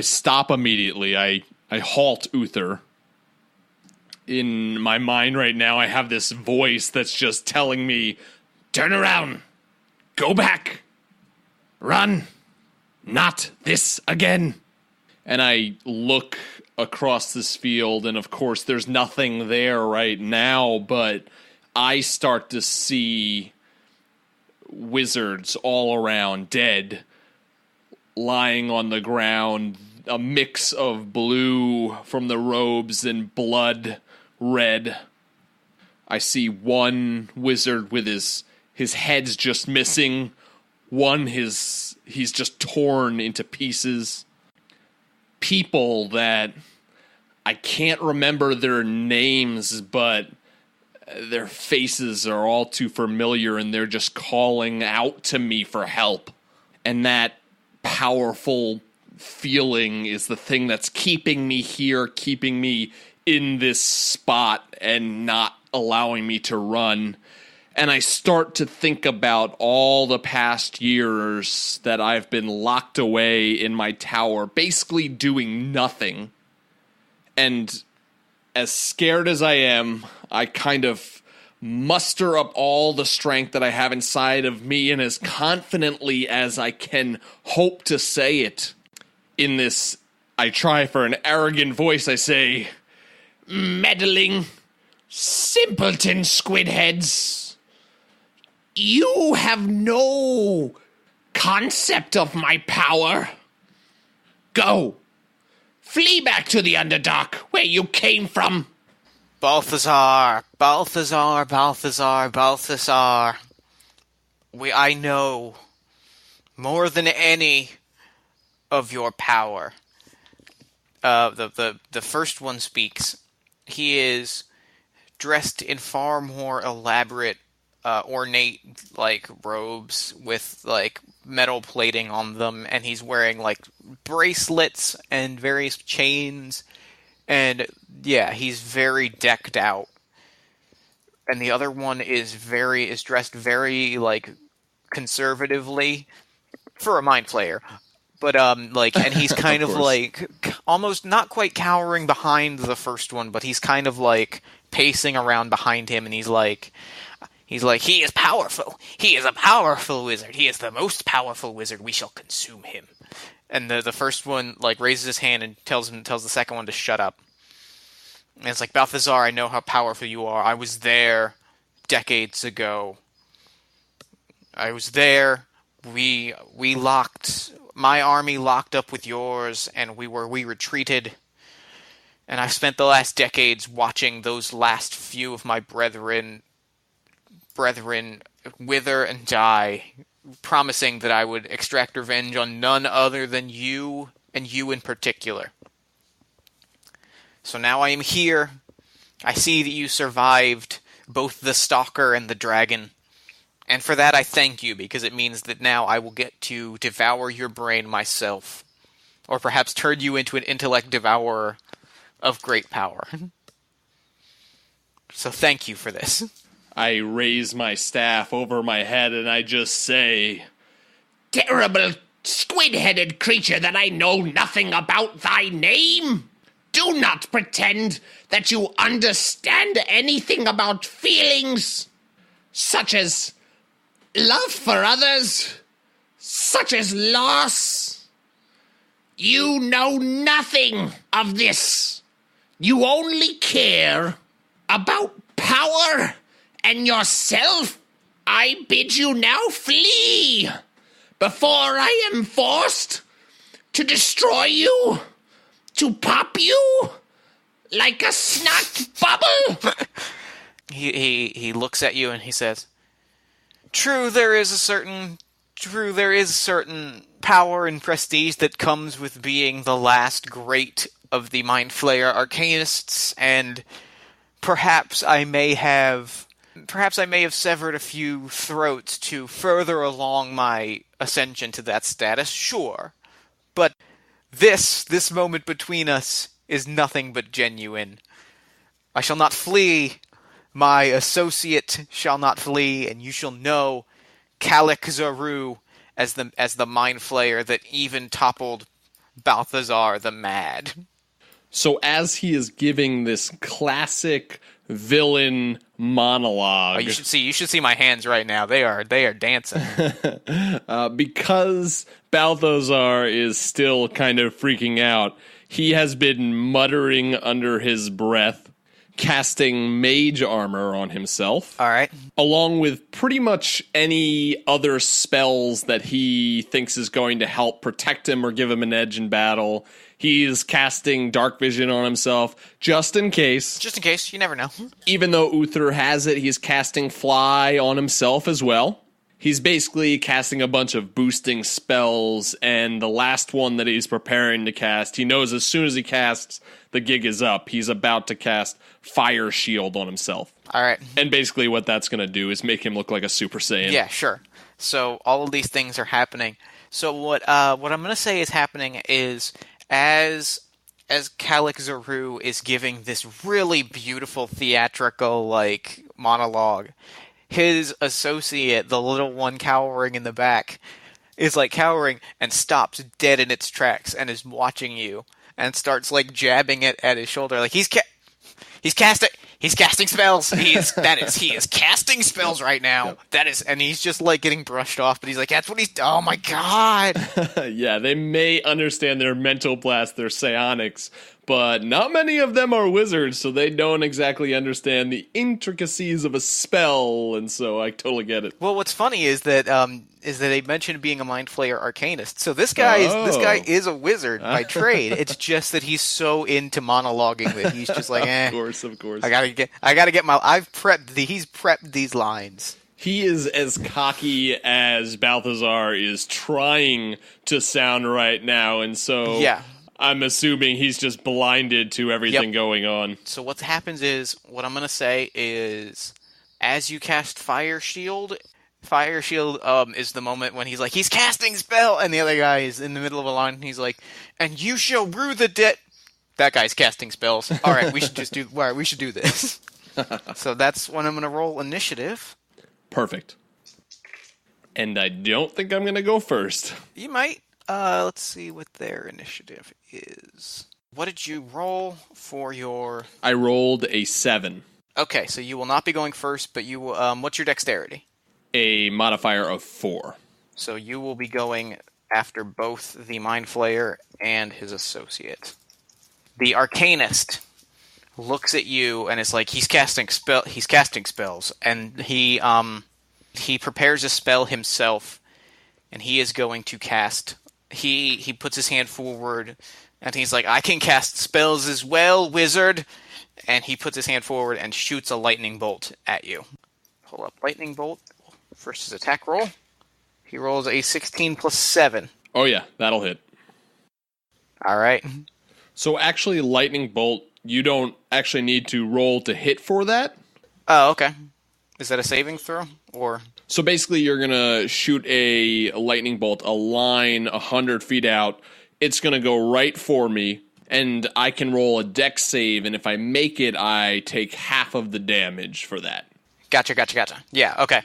stop immediately. I halt Uther. In my mind right now, I have this voice that's just telling me, turn around, go back, run, not this again. And I look across this field, and of course there's nothing there right now, but I start to see wizards all around, dead, lying on the ground, a mix of blue from the robes and blood red. I see one wizard with his head's just missing, one he's just torn into pieces. People that I can't remember their names, but their faces are all too familiar, and they're just calling out to me for help. And that powerful feeling is the thing that's keeping me here, keeping me in this spot, and not allowing me to run. And I start to think about all the past years that I've been locked away in my tower, basically doing nothing. And as scared as I am, I kind of muster up all the strength that I have inside of me, and as confidently as I can hope to say it. In this, I try for an arrogant voice, I say, meddling, simpleton squid heads. You have no concept of my power. Go. Flee back to the Underdark, where you came from. Balthazar, Balthazar, Balthazar, Balthazar. I know more than any of your power. The first one speaks. He is dressed in far more elaborate, ornate, like, robes with, like, metal plating on them, and he's wearing, like, bracelets and various chains, and, yeah, he's very decked out. And the other one is dressed very, like, conservatively, for a mind flayer. But, and he's kind of like, almost not quite cowering behind the first one, but he's kind of, like, pacing around behind him, and he's like, he is powerful. He is a powerful wizard. He is the most powerful wizard. We shall consume him. And the first one, like, raises his hand and tells the second one to shut up. And it's like, Balthazar, I know how powerful you are. I was there decades ago. I was there. We locked, my army locked up with yours, and we retreated And I've spent the last decades watching those last few of my brethren wither and die, promising that I would extract revenge on none other than you, and you in particular. So now I am here. I see that you survived both the Stalker and the Dragon. And for that I thank you, because it means that now I will get to devour your brain myself. Or perhaps turn you into an intellect devourer of great power. So thank you for this. I raise my staff over my head and I just say, Terrible squid-headed creature that I know nothing about thy name! Do not pretend that you understand anything about feelings, such as love for others, such as loss. You know nothing of this. You only care about power and yourself. I bid you now flee before I am forced to destroy you, to pop you like a snot bubble. He looks at you and he says, True, there is certain power and prestige that comes with being the last great of the Mind Flayer Arcanists, and perhaps I may have severed a few throats to further along my ascension to that status, sure. But this moment between us is nothing but genuine. I shall not flee. My associate shall not flee, and you shall know Kalik Zaru as the Mind Flayer that even toppled Balthazar the Mad. so as he is giving this classic villain monologue. Oh, you should see my hands right now. They are dancing. Because Balthazar is still kind of freaking out, he has been muttering under his breath, casting mage armor on himself. All right. Along with pretty much any other spells that he thinks is going to help protect him or give him an edge in battle. He's casting dark vision on himself, just in case. Just in case, you never know. Even though Uther has it, he's casting fly on himself as well. He's basically casting a bunch of boosting spells, and the last one that he's preparing to cast, he knows as soon as he casts, the gig is up. He's about to cast Fire Shield on himself. All right. And basically what that's going to do is make him look like a Super Saiyan. Yeah, sure. So all of these things are happening. So what I'm going to say is happening is as Kalik Zaru is giving this really beautiful theatrical monologue, his associate, the little one cowering in the back, is cowering and stops dead in its tracks and is watching you and starts jabbing it at his shoulder. He's casting spells. He is casting spells right now. And he's just getting brushed off, but he's that's what he's, oh my god. Yeah, they may understand their mental blast, their psionics, but not many of them are wizards, so they don't exactly understand the intricacies of a spell, and so I totally get it. Well, what's funny is that they mentioned being a Mind Flayer Arcanist. So this guy is a wizard by trade. It's just that he's so into monologuing that he's just Of course. He's prepped these lines. He is as cocky as Balthazar is trying to sound right now, and so yeah. I'm assuming he's just blinded to everything going on. So what happens is, what I'm going to say is, as you cast Fire Shield is the moment when he's casting spell, and the other guy is in the middle of a line, and he's and you shall rue the dead. That guy's casting spells. All right, we should do this. So that's when I'm going to roll initiative. Perfect. And I don't think I'm going to go first. You might. Let's see what their initiative is. What did you roll for your... I rolled a 7. Okay, so you will not be going first, but you will... what's your dexterity? A modifier of 4. So you will be going after both the Mind Flayer and his associate. The Arcanist looks at you and is he's casting spells, and he prepares a spell himself, and he is going to cast... He puts his hand forward And he's like, I can cast spells as well, wizard. And he puts his hand forward and shoots a lightning bolt at you. Hold up, lightning bolt. First his attack roll. He rolls a 16 plus 7. Oh yeah, that'll hit. All right. So actually, lightning bolt, you don't actually need to roll to hit for that. Oh, okay. Is that a saving throw? Or So basically, you're going to shoot a lightning bolt a line 100 feet out. It's going to go right for me, and I can roll a dex save, and if I make it, I take half of the damage for that. Gotcha. Yeah, okay.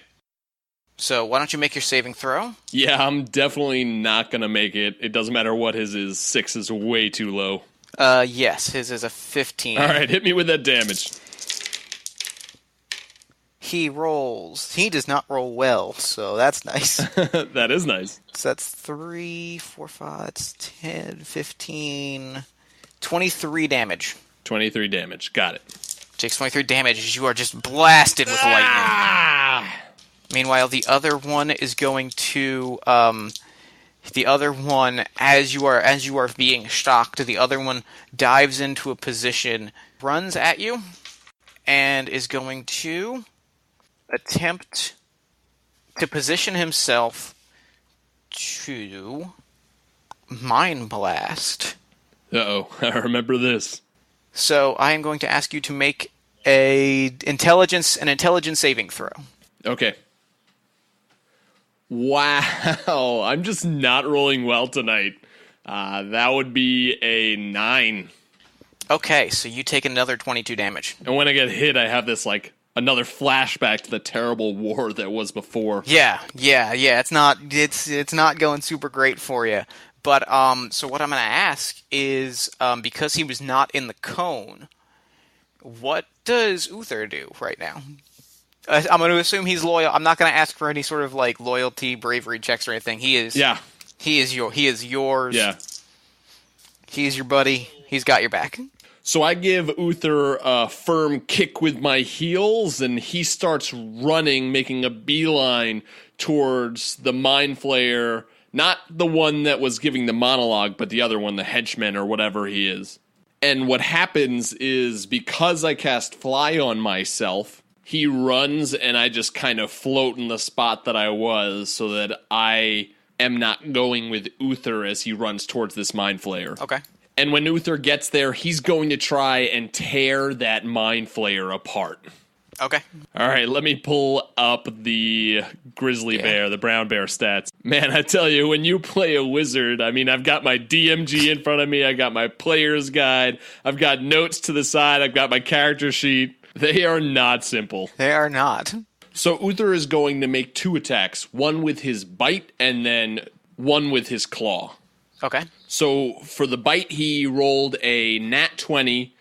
So why don't you make your saving throw? Yeah, I'm definitely not going to make it. It doesn't matter what his is. 6 is way too low. Yes, his is a 15. All right, hit me with that damage. He does not roll well, so that's nice. That is nice. So that's 3, 4, 5, 10, 15, 23 damage. 23 damage. Got it. Takes 23 damage as you are just blasted with lightning. Ah! Meanwhile, the other one is going to, the other one, as you are being shocked, the other one dives into a position, runs at you, and is going to attempt to position himself to Mind Blast. Uh-oh, I remember this. So I am going to ask you to make an intelligence saving throw. Okay. Wow, I'm just not rolling well tonight. That would be a 9. Okay, so you take another 22 damage. And when I get hit, I have this, another flashback to the terrible war that was before. Yeah. It's not going super great for you. But so what I'm going to ask is, because he was not in the cone, what does Uther do right now? I'm going to assume he's loyal. I'm not going to ask for any sort of loyalty, bravery checks or anything. He is. Yeah. He is yours. Yeah. He is your buddy. He's got your back. So I give Uther a firm kick with my heels, and he starts running, making a beeline towards the Mind Flayer. Not the one that was giving the monologue, but the other one, the henchman or whatever he is. And what happens is, because I cast Fly on myself, he runs and I just kind of float in the spot that I was so that I am not going with Uther as he runs towards this Mind Flayer. Okay. And when Uther gets there, he's going to try and tear that Mind Flayer apart. Okay. All right, let me pull up the grizzly bear, the brown bear stats. Man, I tell you, when you play a wizard, I mean, I've got my DMG in front of me, I got my player's guide, I've got notes to the side, I've got my character sheet. They are not simple. They are not. So Uther is going to make 2 attacks, one with his bite and then one with his claw. Okay. So for the bite, he rolled a nat 20,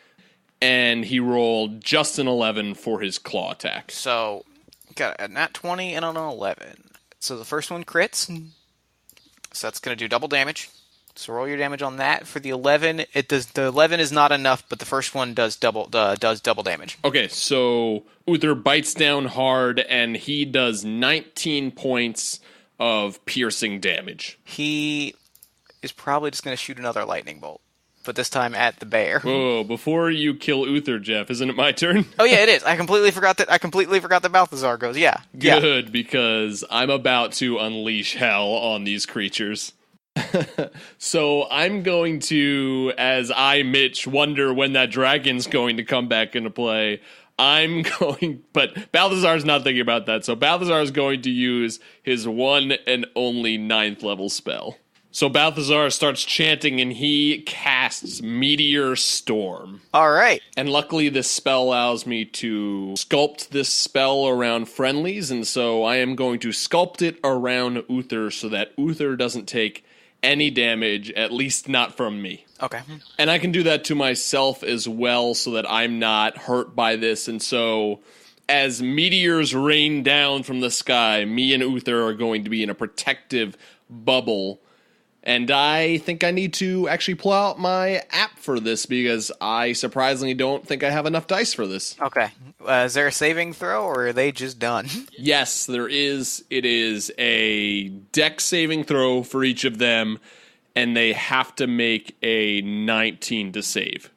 and he rolled just an 11 for his claw attack. So, got a nat 20 and an 11. So the first one crits. So that's going to do double damage. So roll your damage on that. For the 11, the 11 is not enough, but the first one does double damage. Okay, so Uther bites down hard, and he does 19 points of piercing damage. He is probably just going to shoot another lightning bolt, but this time at the bear. Whoa, before you kill Uther, Jeff, isn't it my turn? Oh yeah, it is. I completely forgot that Balthazar goes. Yeah. Good, because I'm about to unleash hell on these creatures. So I'm going to, as I, Mitch, wonder when that dragon's going to come back into play, but Balthazar's not thinking about that, so Balthazar is going to use his one and only 9th level spell. So Balthazar starts chanting, and he casts Meteor Storm. All right. And luckily, this spell allows me to sculpt this spell around friendlies, and so I am going to sculpt it around Uther so that Uther doesn't take any damage, at least not from me. Okay. And I can do that to myself as well so that I'm not hurt by this, and so as meteors rain down from the sky, me and Uther are going to be in a protective bubble. And I think I need to actually pull out my app for this because I surprisingly don't think I have enough dice for this. Okay. Is there a saving throw, or are they just done? Yes, there is. It is a dex saving throw for each of them. and they have to make a 19 to save.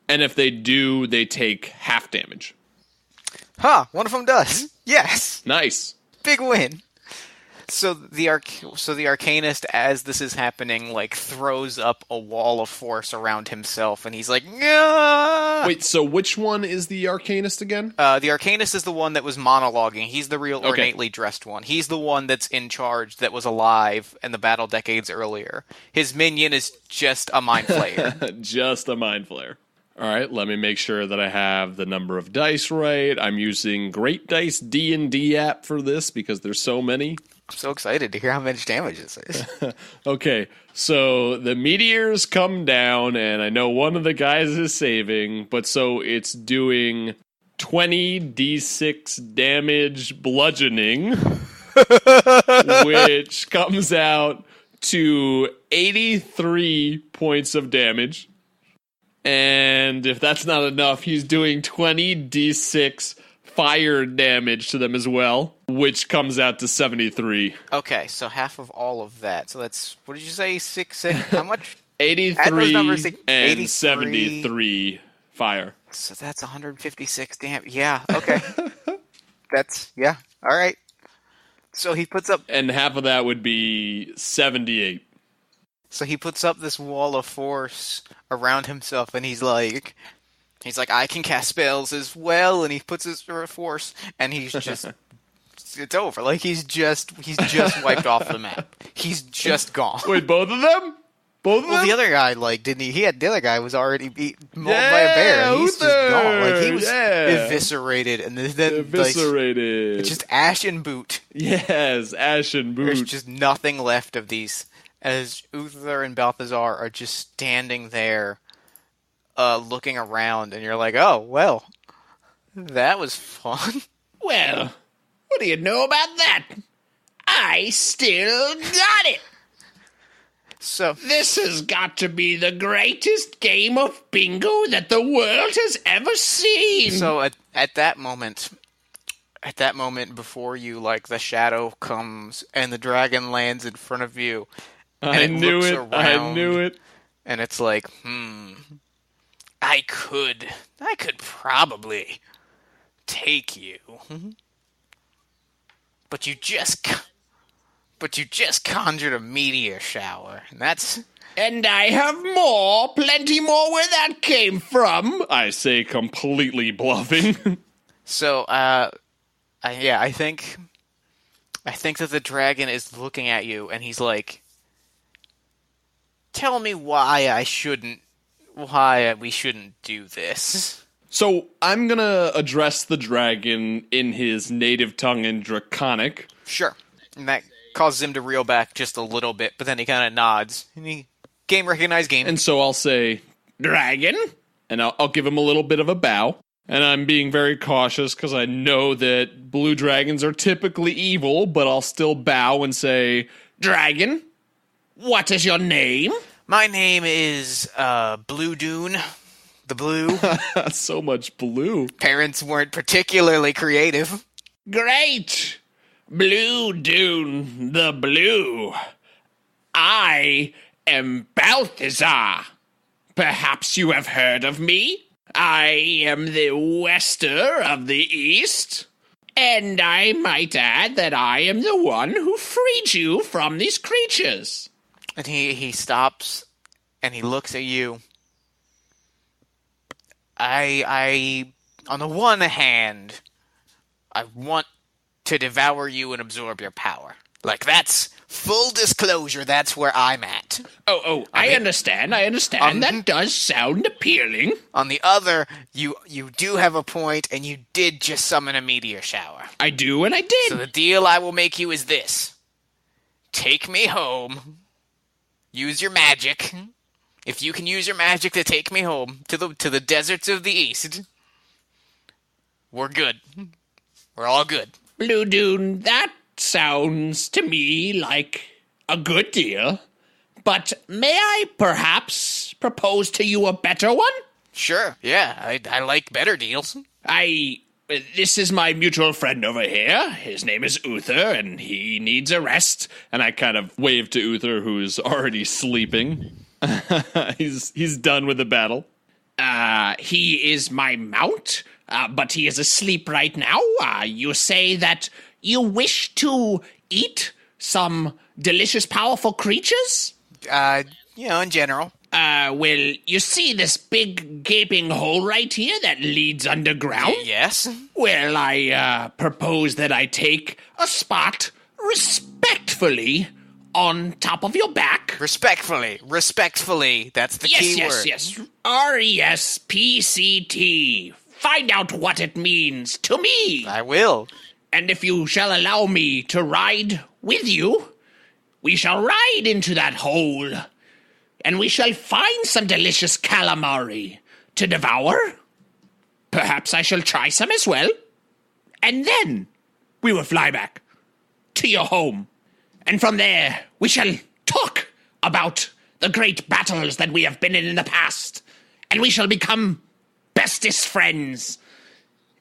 And if they do, they take half damage. Huh, one of them does. Yes. Nice. Big win. So the Arcanist, as this is happening, like, throws up a wall of force around himself, and he's like, "Nyah!" Wait, so which one is the Arcanist again? The Arcanist is the one that was monologuing. He's the real ornately dressed one. He's the one that's in charge, that was alive in the battle decades earlier. His minion is just a Mind Flayer. Just a Mind Flayer. All right, let me make sure that I have the number of dice right. I'm using Great Dice D&D app for this because there's so many. I'm so excited to hear how much damage this is. Okay, so the meteors come down, and I know one of the guys is saving, but so it's doing 20d6 damage bludgeoning, which comes out to 83 points of damage. And if that's not enough, he's doing 20d6 fire damage to them as well, which comes out to 73. Okay, so half of all of that. So that's, what did you say, six how much? 83 numbers, and 83. 73 fire. So that's 156 damage. Yeah, okay. Yeah, all right. So he puts up... And half of that would be 78. So he puts up this wall of force around himself, and he's like, I can cast spells as well, and he puts his force, and he's just, it's over. Like, he's just wiped off the map. He's just gone. Wait, both of them? Both of them? Well, the other guy, like, didn't he? The other guy was already mauled by a bear. He's just gone. Like, he was eviscerated, and then eviscerated. Like, it's just ash and boot. Yes, ash and boot. There's just nothing left of these. As Uther and Balthazar are just standing there, looking around, and you're like, oh, well, that was fun. Well, what do you know about that? I still got it! So This has got to be the greatest game of bingo that the world has ever seen! So at that moment, before you, like, the shadow comes, and the dragon lands in front of you, I knew it. And it's like, I could probably take you. But you just conjured a meteor shower. And that's... And I have more, plenty more where that came from. I say completely bluffing. So, I think that the dragon is looking at you, and he's like, tell me why we shouldn't do this. So I'm going to address the dragon in his native tongue in Draconic. Sure. And that causes him to reel back just a little bit, but then he kind of nods. And game recognized game. And so I'll say, dragon? And I'll give him a little bit of a bow. And I'm being very cautious because I know that blue dragons are typically evil, but I'll still bow and say, dragon? What is your name? My name is, Blue Dune. The Blue. So much blue. Parents weren't particularly creative. Great! Blue Dune, the Blue. I am Balthazar. Perhaps you have heard of me? I am the Wester of the East. And I might add that I am the one who freed you from these creatures. And he stops, and he looks at you. I on the one hand, I want to devour you and absorb your power. Like, that's full disclosure, that's where I'm at. I understand. That does sound appealing. On the other, you do have a point, and you did just summon a meteor shower. I do, and I did. So the deal I will make you is this. Take me home. Use your magic. If you can use your magic to take me home to the deserts of the East, we're good. We're all good. Blue Dune, that sounds to me like a good deal. But may I perhaps propose to you a better one? Sure, yeah. I like better deals. I This is my mutual friend over here. His name is Uther, and he needs a rest. And I kind of wave to Uther, who's already sleeping. He's done with the battle. He is my mount, but he is asleep right now. You say that you wish to eat some delicious, powerful creatures? In general. Well, you see this big gaping hole right here that leads underground? Yes. Well, I propose that I take a spot respectfully on top of your back. Respectfully. That's the key word. Yes. RESPCT. Find out what it means to me. I will. And if you shall allow me to ride with you, we shall ride into that hole. And we shall find some delicious calamari to devour. Perhaps I shall try some as well. And then we will fly back to your home. And from there, we shall talk about the great battles that we have been in the past. And we shall become bestest friends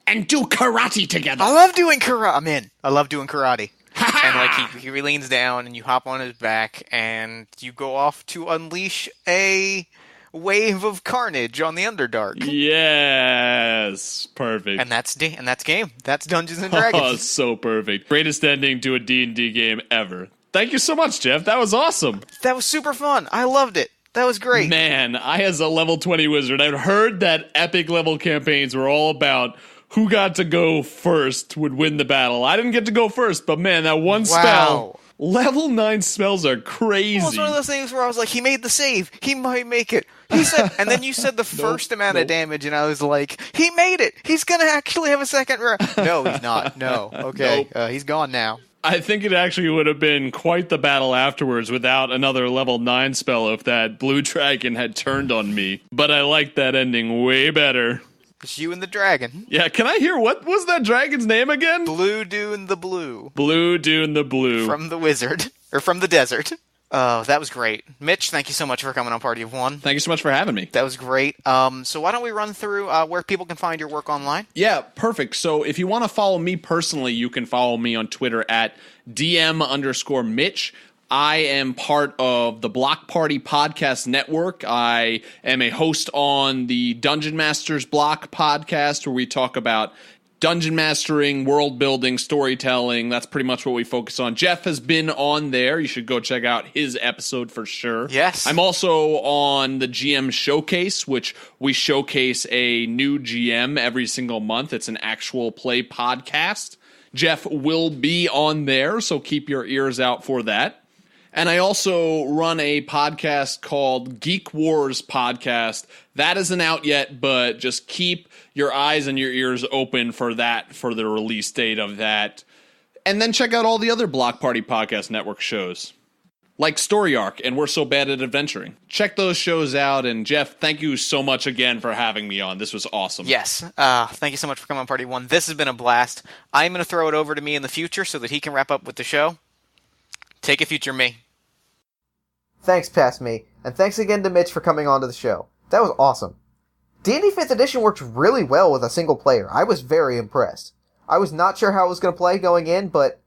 and do karate together. I love doing karate. I'm in. I love doing karate. And he leans down and you hop on his back and you go off to unleash a wave of carnage on the Underdark. Yes, perfect. And that's game. That's Dungeons and Dragons. Oh, so perfect. Greatest ending to a D&D game ever. Thank you so much, Jeff. That was awesome. That was super fun. I loved it. That was great. Man, I as a level 20 wizard, I'd heard that epic level campaigns were all about who got to go first would win the battle. I didn't get to go first, but man, that one spell, level 9 spells are crazy. Well, it's one of those things where I was like, he made the save. He might make it. He said, and then you said the first amount of damage, and I was like, he made it. He's going to actually have a second round. No, he's not. No. Okay. Nope. He's gone now. I think it actually would have been quite the battle afterwards without another level 9 spell if that blue dragon had turned on me. But I like that ending way better. It's you and the dragon. Yeah, can I hear what was that dragon's name again? Blue Dune the Blue. Blue Dune the Blue. From the wizard. Or from the desert. Oh, that was great. Mitch, thank you so much for coming on Party of One. Thank you so much for having me. That was great. So why don't we run through where people can find your work online? Yeah, perfect. So if you want to follow me personally, you can follow me on Twitter at DM_Mitch. I am part of the Block Party Podcast Network. I am a host on the Dungeon Masters Block podcast where we talk about dungeon mastering, world building, storytelling. That's pretty much what we focus on. Jeff has been on there. You should go check out his episode for sure. Yes. I'm also on the GM Showcase, which we showcase a new GM every single month. It's an actual play podcast. Jeff will be on there, so keep your ears out for that. And I also run a podcast called Geek Wars Podcast. That isn't out yet, but just keep your eyes and your ears open for that, for the release date of that. And then check out all the other Block Party Podcast Network shows, like Story Arc and We're So Bad at Adventuring. Check those shows out. And Jeff, thank you so much again for having me on. This was awesome. Yes. Thank you so much for coming on Party One. This has been a blast. I'm going to throw it over to me in the future so that he can wrap up with the show. Take it, future me. Thanks, past me, and thanks again to Mitch for coming on to the show. That was awesome. D&D 5th Edition works really well with a single player. I was very impressed. I was not sure how it was going to play going in, but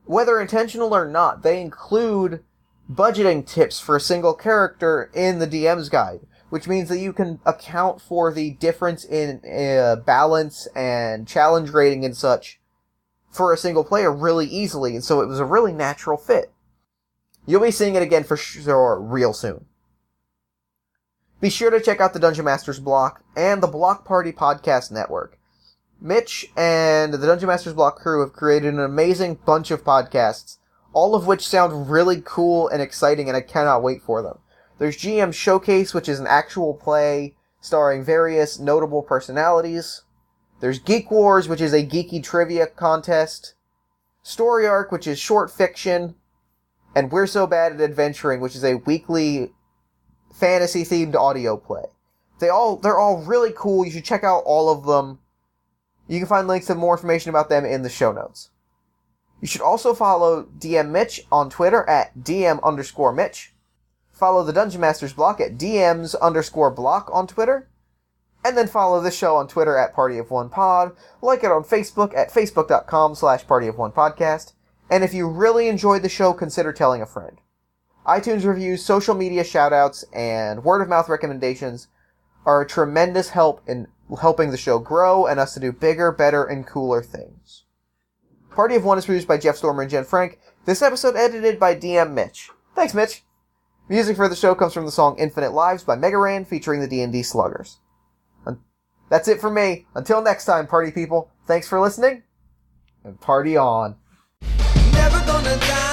whether intentional or not, they include budgeting tips for a single character in the DM's guide, which means that you can account for the difference in balance and challenge rating and such for a single player really easily, and so it was a really natural fit. You'll be seeing it again for sure real soon. Be sure to check out the Dungeon Masters Block and the Block Party Podcast Network. Mitch and the Dungeon Masters Block crew have created an amazing bunch of podcasts, all of which sound really cool and exciting, and I cannot wait for them. There's GM Showcase, which is an actual play starring various notable personalities. There's Geek Wars, which is a geeky trivia contest. Story Arc, which is short fiction. And We're So Bad at Adventuring, which is a weekly fantasy-themed audio play. They're all really cool. You should check out all of them. You can find links to more information about them in the show notes. You should also follow DM Mitch on Twitter at DM_Mitch. Follow the Dungeon Masters Block at DMs_Block on Twitter. And then follow the show on Twitter at Party of One Pod, like it on Facebook at facebook.com/partyofonepodcast, and if you really enjoyed the show, consider telling a friend. iTunes reviews, social media shoutouts, and word-of-mouth recommendations are a tremendous help in helping the show grow and us to do bigger, better, and cooler things. Party of One is produced by Jeff Stormer and Jen Frank. This episode edited by DM Mitch. Thanks, Mitch. Music for the show comes from the song Infinite Lives by Mega Ran, featuring the D&D Sluggers. That's it for me. Until next time, party people, thanks for listening, and party on. Never gonna die.